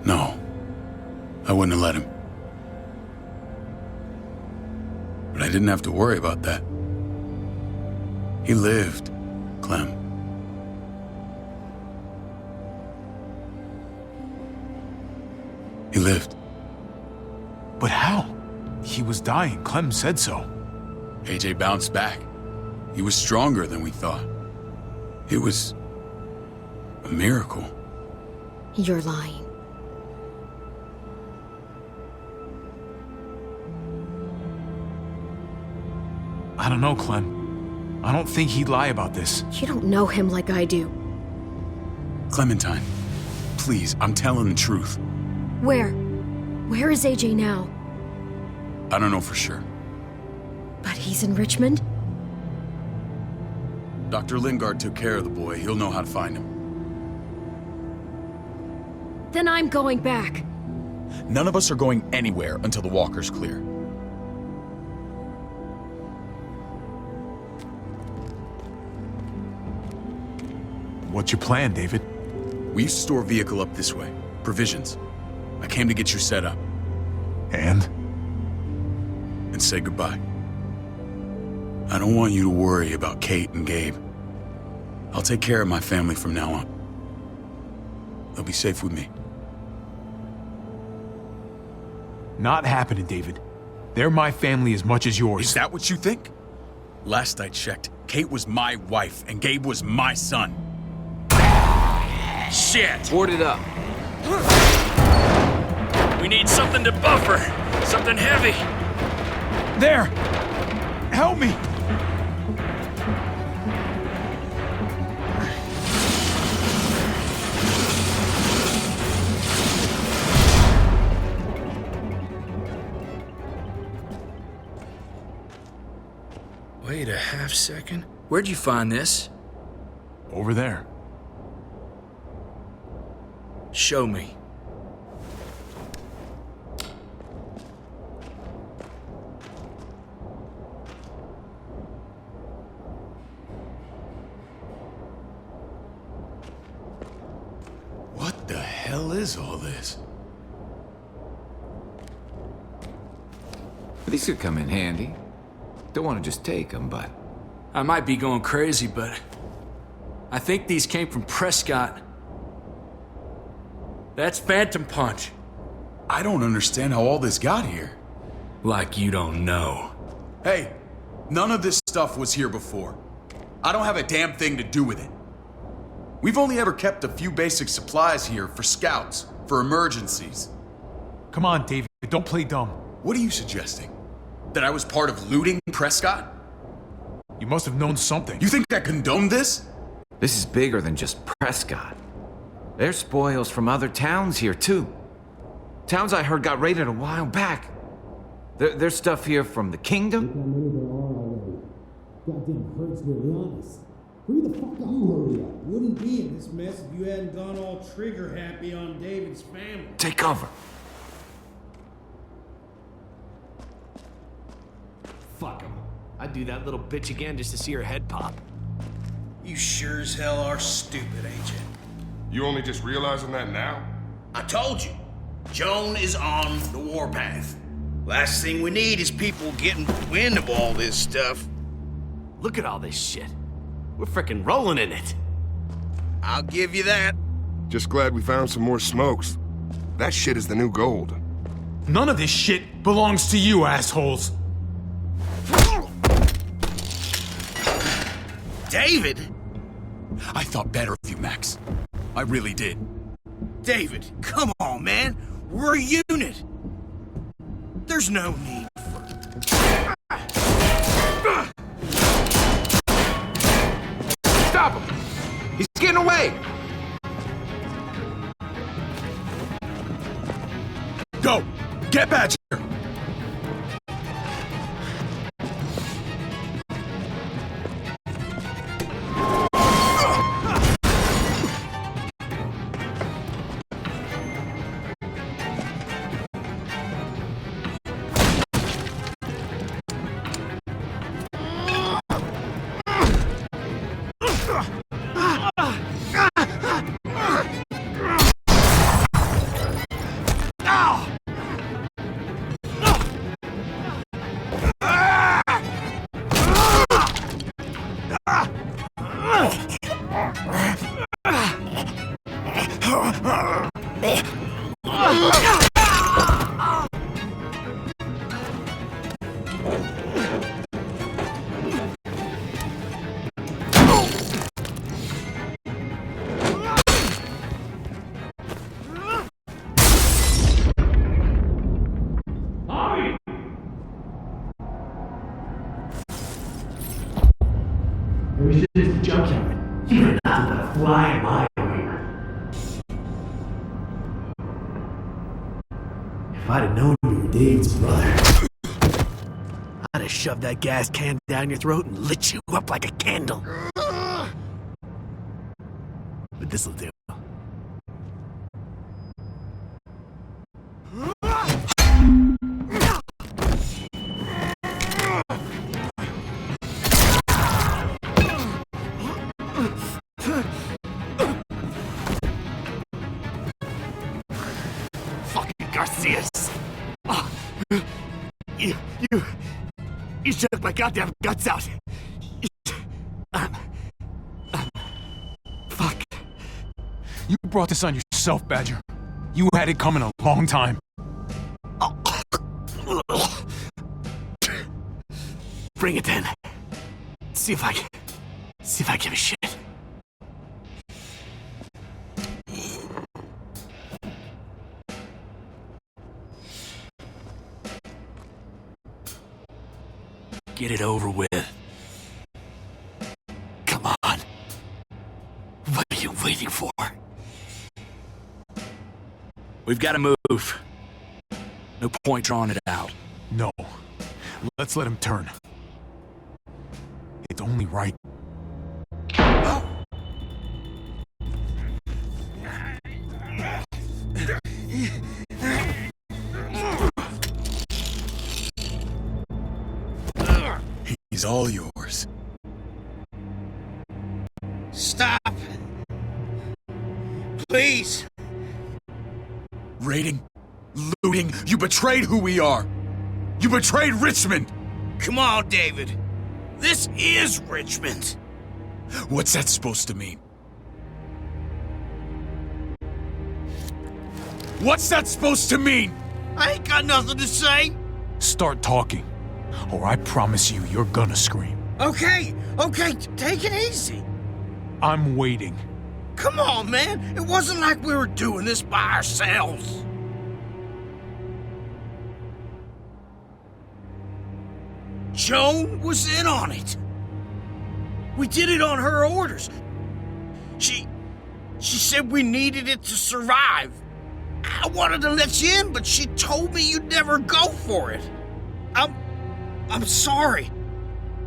No. I wouldn't have let him. But I didn't have to worry about that. He lived, Clem. He lived. But how? He was dying. Clem said so. AJ bounced back. He was stronger than we thought. It was a miracle. You're lying. I don't know, Clem. I don't think he'd lie about this. You don't know him like I do. Clementine, please, I'm telling the truth. Where? Where is AJ now? I don't know for sure. But he's in Richmond? Dr. Lingard took care of the boy. He'll know how to find him. Then I'm going back. None of us are going anywhere until the walker's clear. What's your plan, David? We used to store a vehicle up this way. Provisions. I came to get you set up. And? And say goodbye. I don't want you to worry about Kate and Gabe. I'll take care of my family from now on. They'll be safe with me. Not happening, David. They're my family as much as yours. Is that what you think? Last I checked, Kate was my wife and Gabe was my son. Shit! Board it up. We need something to buffer. Something heavy. There! Help me! Wait a half second. Where'd you find this? Over there. Show me. What the hell is all this? These could come in handy. Don't want to just take them, but... I might be going crazy, but... I think these came from Prescott. That's Phantom Punch. I don't understand how all this got here. Like you don't know. Hey, none of this stuff was here before. I don't have a damn thing to do with it. We've only ever kept a few basic supplies here for scouts, for emergencies. Come on, David, don't play dumb. What are you suggesting? That I was part of looting Prescott? You must have known something. You think I condoned this? This is bigger than just Prescott. There's spoils from other towns here, too. Towns I heard got raided a while back. There's stuff here from the kingdom. Goddamn hurts, to be honest. Hurry the fuck up. You hurry up. Wouldn't be in this mess if you hadn't gone all trigger happy on David's family. Take cover. Fuck him. I I'd do that little bitch again just to see her head pop. You sure as hell are stupid, ain't you? You only just realizing that now? I told you. Joan is on the warpath. Last thing we need is people getting wind of all this stuff. Look at all this shit. We're frickin' rolling in it. I'll give you that. Just glad we found some more smokes. That shit is the new gold. None of this shit belongs to you, assholes. David? I thought better of you, Max. I really did. David, come on, man. We're a unit. There's no need for... Stop him! He's getting away! Go! Get Badger! We should just junkyard. You're nothing but a fly in my ointment. If I'd have known you were David's brother, I'd have shoved that gas can down your throat and lit you up like a candle. But this'll do. Garcias! Oh, you shook my goddamn guts out. Fuck. You brought this on yourself, Badger. You had it coming a long time. Bring it then. See if I give a shit. Get it over with. Come on. What are you waiting for? We've got to move. No point drawing it out. No. Let's let him turn. It's only right. He's all yours. Stop! Please! Raiding, looting, you betrayed who we are! You betrayed Richmond! Come on, David. This is Richmond. What's that supposed to mean? What's that supposed to mean? I ain't got nothing to say. Start talking, or I promise you, you're gonna scream. Okay, take it easy. I'm waiting. Come on, man. It wasn't like we were doing this by ourselves. Joan was in on it. We did it on her orders. She said we needed it to survive. I wanted to let you in, but she told me you'd never go for it. I'm sorry.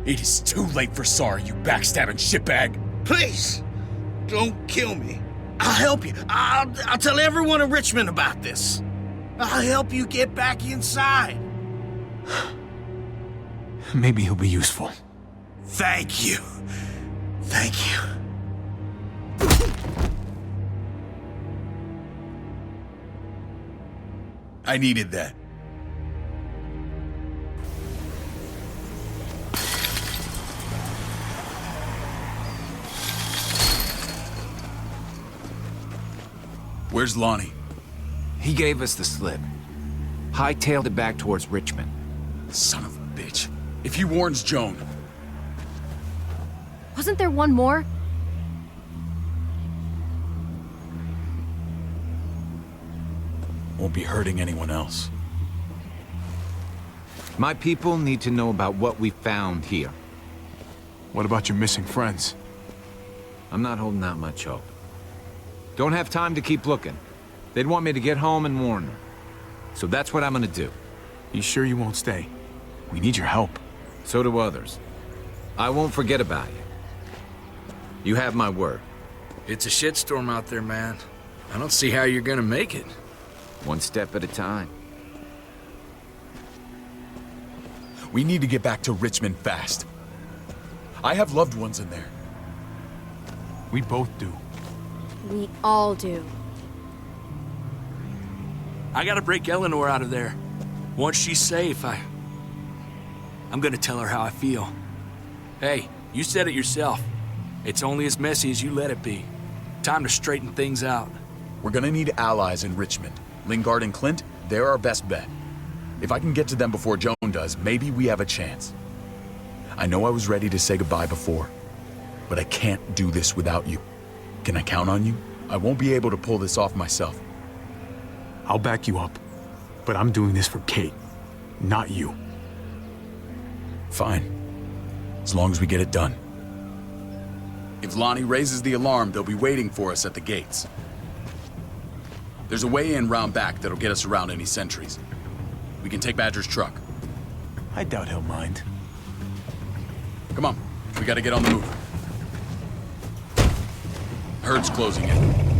It is too late for sorry, you backstabbing shitbag. Please, don't kill me. I'll help you. I'll tell everyone in Richmond about this. I'll help you get back inside. Maybe he'll be useful. Thank you. Thank you. I needed that. Where's Lonnie? He gave us the slip. Hightailed it back towards Richmond. Son of a bitch. If he warns Joan... Wasn't there one more? Won't be hurting anyone else. My people need to know about what we found here. What about your missing friends? I'm not holding out much hope. Don't have time to keep looking. They'd want me to get home and warn them. So that's what I'm gonna do. You sure you won't stay? We need your help. So do others. I won't forget about you. You have my word. It's a shitstorm out there, man. I don't see how you're gonna make it. One step at a time. We need to get back to Richmond fast. I have loved ones in there. We both do. We all do. I gotta break Eleanor out of there. Once she's safe, I'm gonna tell her how I feel. Hey, you said it yourself. It's only as messy as you let it be. Time to straighten things out. We're gonna need allies in Richmond. Lingard and Clint, they're our best bet. If I can get to them before Joan does, maybe we have a chance. I know I was ready to say goodbye before, but I can't do this without you. Can I count on you? I won't be able to pull this off myself. I'll back you up, but I'm doing this for Kate, not you. Fine. As long as we get it done. If Lonnie raises the alarm, they'll be waiting for us at the gates. There's a way in round back that'll get us around any sentries. We can take Badger's truck. I doubt he'll mind. Come on, we gotta get on the move. Herd's closing in.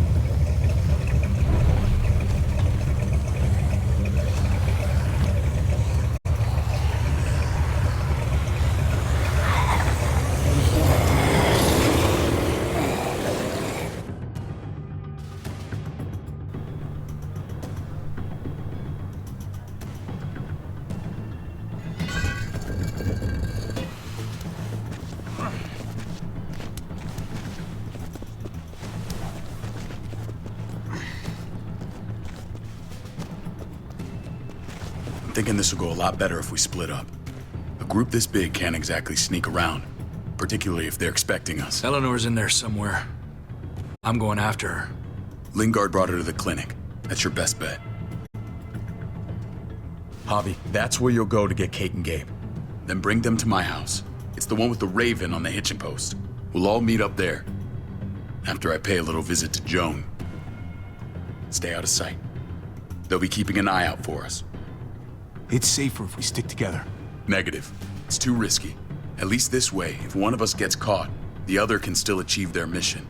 Thinking this will go a lot better if we split up. A group this big can't exactly sneak around, particularly if they're expecting us. Eleanor's in there somewhere. I'm going after her. Lingard brought her to the clinic. That's your best bet. Javi, that's where you'll go to get Kate and Gabe. Then bring them to my house. It's the one with the raven on the hitching post. We'll all meet up there. After I pay a little visit to Joan. Stay out of sight. They'll be keeping an eye out for us. It's safer if we stick together. Negative. It's too risky. At least this way, if one of us gets caught, the other can still achieve their mission.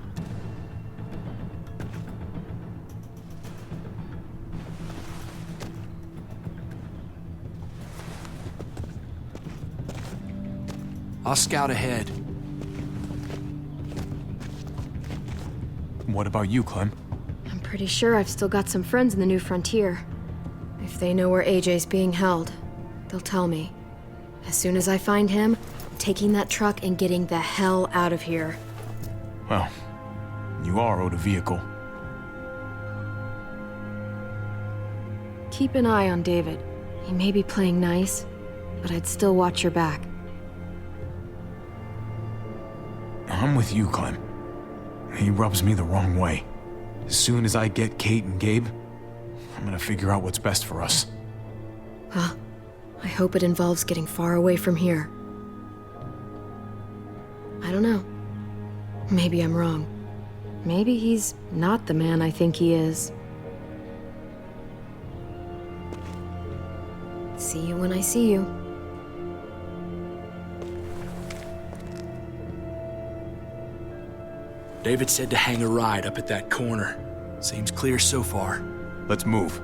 I'll scout ahead. What about you, Clem? I'm pretty sure I've still got some friends in the New Frontier. If they know where AJ's being held, they'll tell me. As soon as I find him, I'm taking that truck and getting the hell out of here. Well, you are owed a vehicle. Keep an eye on David. He may be playing nice, but I'd still watch your back. I'm with you, Clem. He rubs me the wrong way. As soon as I get Kate and Gabe, I'm gonna figure out what's best for us. Well, I hope it involves getting far away from here. I don't know. Maybe I'm wrong. Maybe he's not the man I think he is. See you when I see you. David said to hang a ride up at that corner. Seems clear so far. Let's move.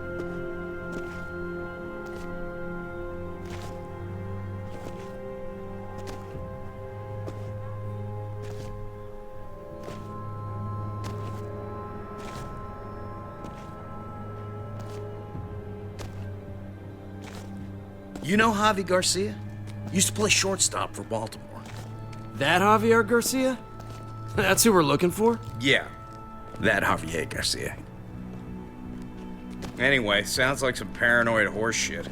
You know Javi Garcia? Used to play shortstop for Baltimore. That Javier Garcia? That's who we're looking for? Yeah, that Javier Garcia. Anyway, sounds like some paranoid horse shit.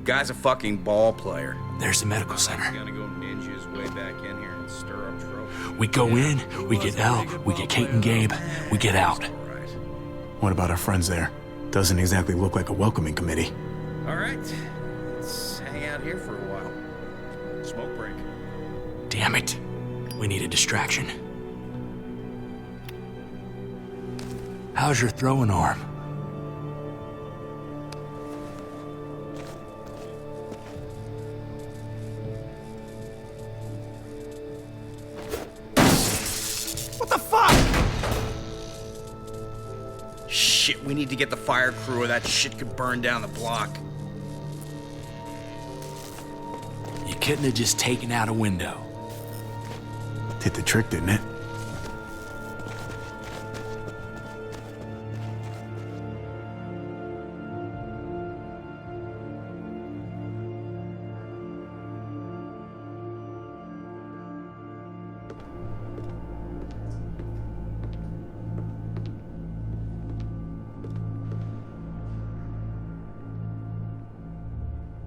Guy's a fucking ball player. There's the medical center. He's gonna go ninja his way back in here and stir up trouble. We go in, we get Elle, we get Kate and Gabe, we get out. What about our friends there? Doesn't exactly look like a welcoming committee. All right, let's hang out here for a while. Smoke break. Damn it. We need a distraction. How's your throwing arm? What the fuck? Shit, we need to get the fire crew or that shit could burn down the block. You couldn't have just taken out a window. Did the trick, didn't it?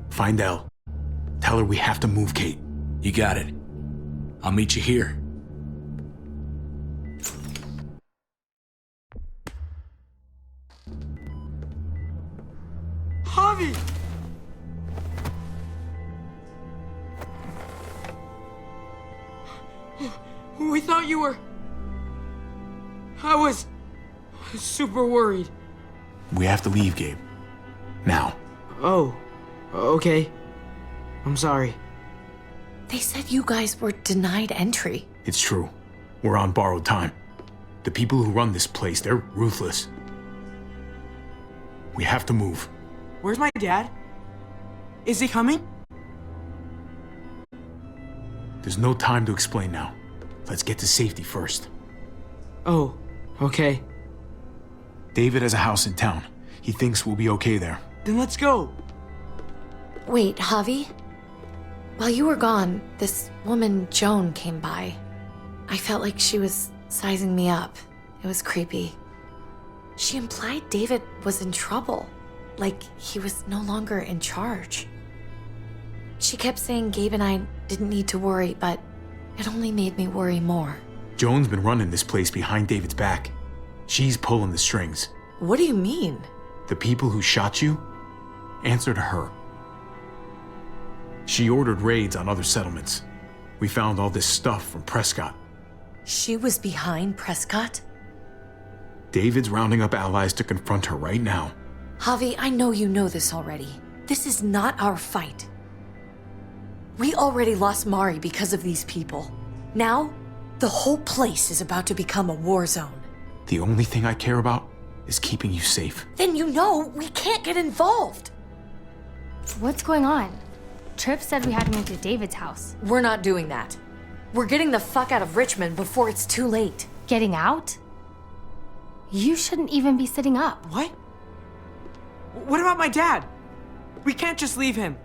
Find Elle. Tell her we have to move Kate. You got it. I'll meet you here. Javi! We thought you were... I was super worried. We have to leave, Gabe. Now. Oh, okay. I'm sorry. They said you guys were denied entry. It's true. We're on borrowed time. The people who run this place, they're ruthless. We have to move. Where's my dad? Is he coming? There's no time to explain now. Let's get to safety first. Oh, okay. David has a house in town. He thinks we'll be okay there. Then let's go. Wait, Javi? While you were gone, this woman, Joan, came by. I felt like she was sizing me up. It was creepy. She implied David was in trouble, like he was no longer in charge. She kept saying Gabe and I didn't need to worry, but it only made me worry more. Joan's been running this place behind David's back. She's pulling the strings. What do you mean? The people who shot you answer to her. She ordered raids on other settlements. We found all this stuff from Prescott. She was behind Prescott? David's rounding up allies to confront her right now. Javi, I know you know this already. This is not our fight. We already lost Mari because of these people. Now, the whole place is about to become a war zone. The only thing I care about is keeping you safe. Then you know we can't get involved. What's going on? Tripp said we had to move to David's house. We're not doing that. We're getting the fuck out of Richmond before it's too late. Getting out? You shouldn't even be sitting up. What? What about my dad? We can't just leave him.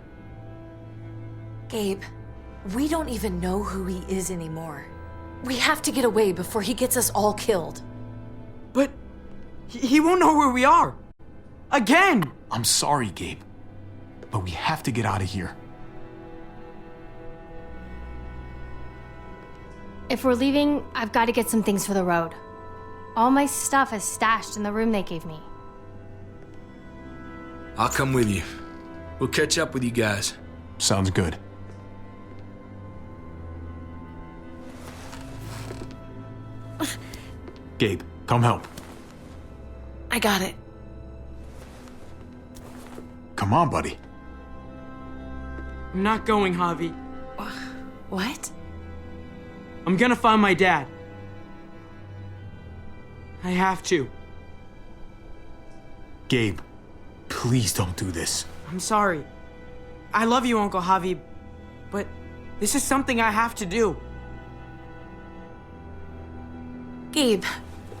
Gabe, we don't even know who he is anymore. We have to get away before he gets us all killed. But he won't know where we are. Again! I'm sorry, Gabe, but we have to get out of here. If we're leaving, I've got to get some things for the road. All my stuff is stashed in the room they gave me. I'll come with you. We'll catch up with you guys. Sounds good. Gabe, come help. I got it. Come on, buddy. I'm not going, Javi. What? I'm gonna find my dad. I have to. Gabe, please don't do this. I'm sorry. I love you, Uncle Javi, but this is something I have to do. Gabe,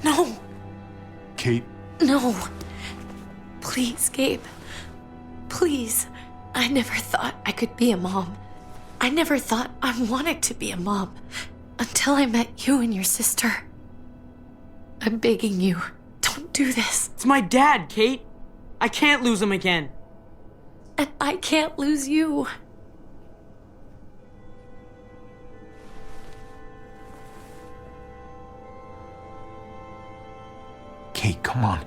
no. Kate. No. Please, Gabe. Please. I never thought I could be a mom. I never thought I wanted to be a mom until I met you and your sister. I'm begging you, don't do this. It's my dad, Kate. I can't lose him again. And I can't lose you. Kate, come on.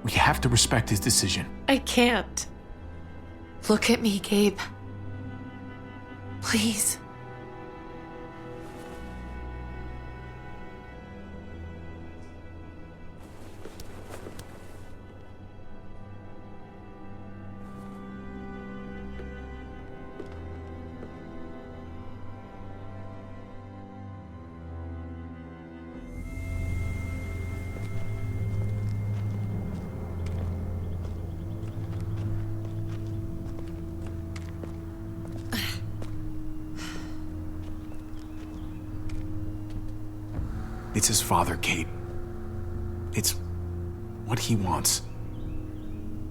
We have to respect his decision. I can't. Look at me, Gabe. Please. It's his father, Kate. It's what he wants.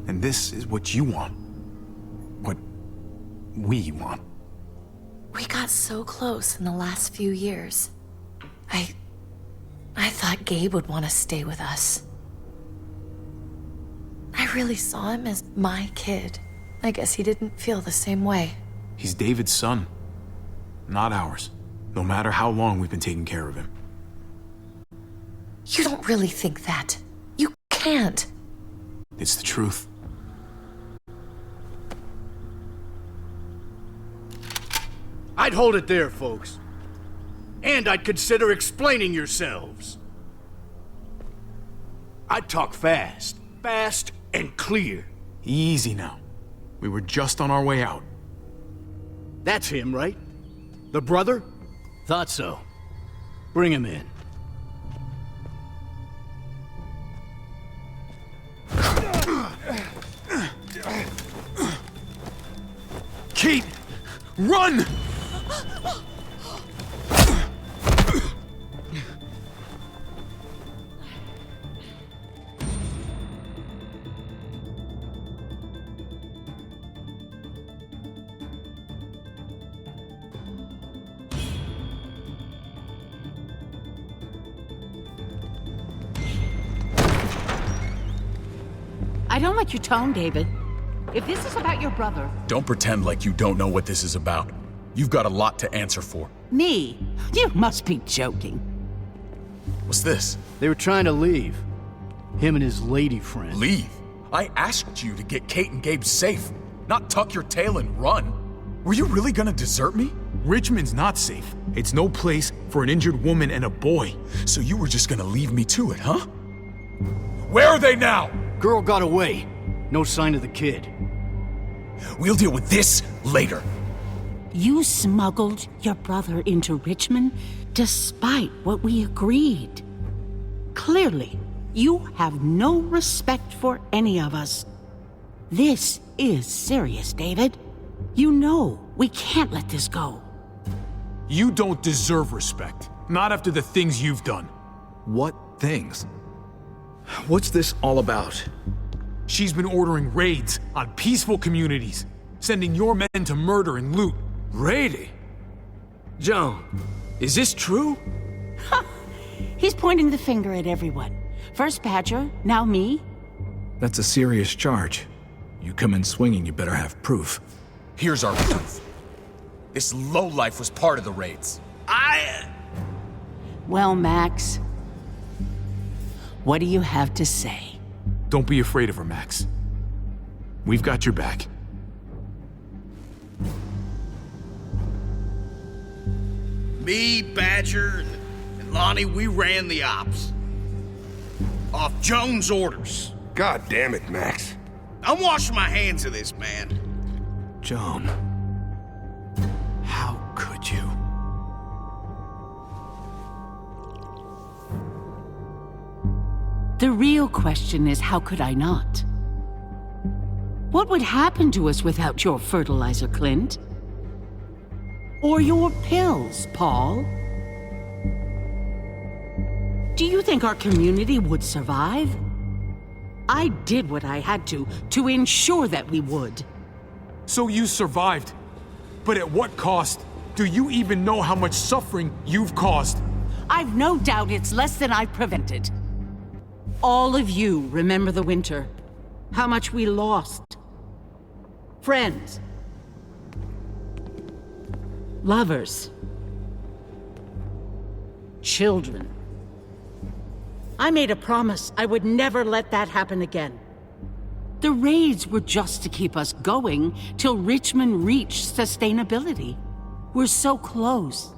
And this is what you want. What we want. We got so close in the last few years. I thought Gabe would want to stay with us. I really saw him as my kid. I guess he didn't feel the same way. He's David's son, not ours. No matter how long we've been taking care of him. You don't really think that. You can't. It's the truth. I'd hold it there, folks. And I'd consider explaining yourselves. I'd talk fast and clear. Easy now. We were just on our way out. That's him, right? The brother? Thought so. Bring him in. Kate! Run! I don't like your tone, David. If this is about your brother... Don't pretend like you don't know what this is about. You've got a lot to answer for. Me? You must be joking. What's this? They were trying to leave. Him and his lady friend. Leave? I asked you to get Kate and Gabe safe, not tuck your tail and run. Were you really gonna desert me? Richmond's not safe. It's no place for an injured woman and a boy. So you were just gonna leave me to it, huh? Where are they now? Girl got away. No sign of the kid. We'll deal with this later. You smuggled your brother into Richmond despite what we agreed. Clearly, you have no respect for any of us. This is serious, David. You know we can't let this go. You don't deserve respect. Not after the things you've done. What things? What's this all about? She's been ordering raids on peaceful communities, sending your men to murder and loot. Raiding? Joan, is this true? He's pointing the finger at everyone. First Badger, now me. That's a serious charge. You come in swinging, you better have proof. Here's our proof. This lowlife was part of the raids. Well, Max, what do you have to say? Don't be afraid of her, Max. We've got your back. Me, Badger, and Lonnie, we ran the ops. Off Joan's orders. God damn it, Max. I'm washing my hands of this, man. Joan. How could you? The real question is, how could I not? What would happen to us without your fertilizer, Clint? Or your pills, Paul? Do you think our community would survive? I did what I had to ensure that we would. So you survived. But at what cost? Do you even know how much suffering you've caused? I've no doubt it's less than I've prevented. All of you remember the winter. How much we lost. Friends. Lovers. Children. I made a promise I would never let that happen again. The raids were just to keep us going till Richmond reached sustainability. We're so close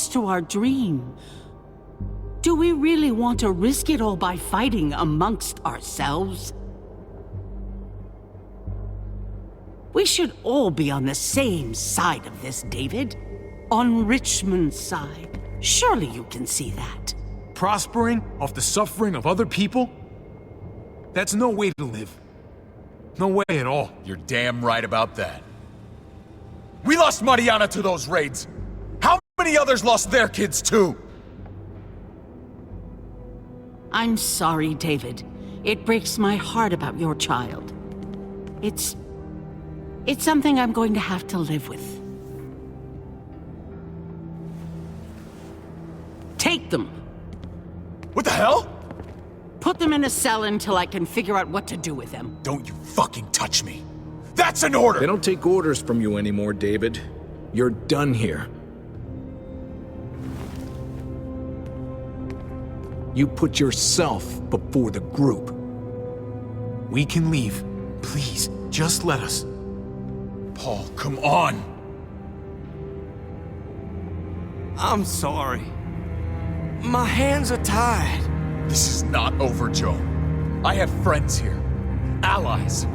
to our dream. Do we really want to risk it all by fighting amongst ourselves? We should all be on the same side of this, David. On Richmond's side. Surely you can see that. Prospering off the suffering of other people? That's no way to live. No way at all. You're damn right about that. We lost Mariana to those raids. How many others lost their kids too? I'm sorry, David. It breaks my heart about your child. It's something I'm going to have to live with. Take them. What the hell? Put them in a cell until I can figure out what to do with them. Don't you fucking touch me. That's an order! They don't take orders from you anymore, David. You're done here. You put yourself before the group. We can leave. Please, just let us. Paul, come on! I'm sorry. My hands are tied. This is not over, Joe. I have friends here. Allies.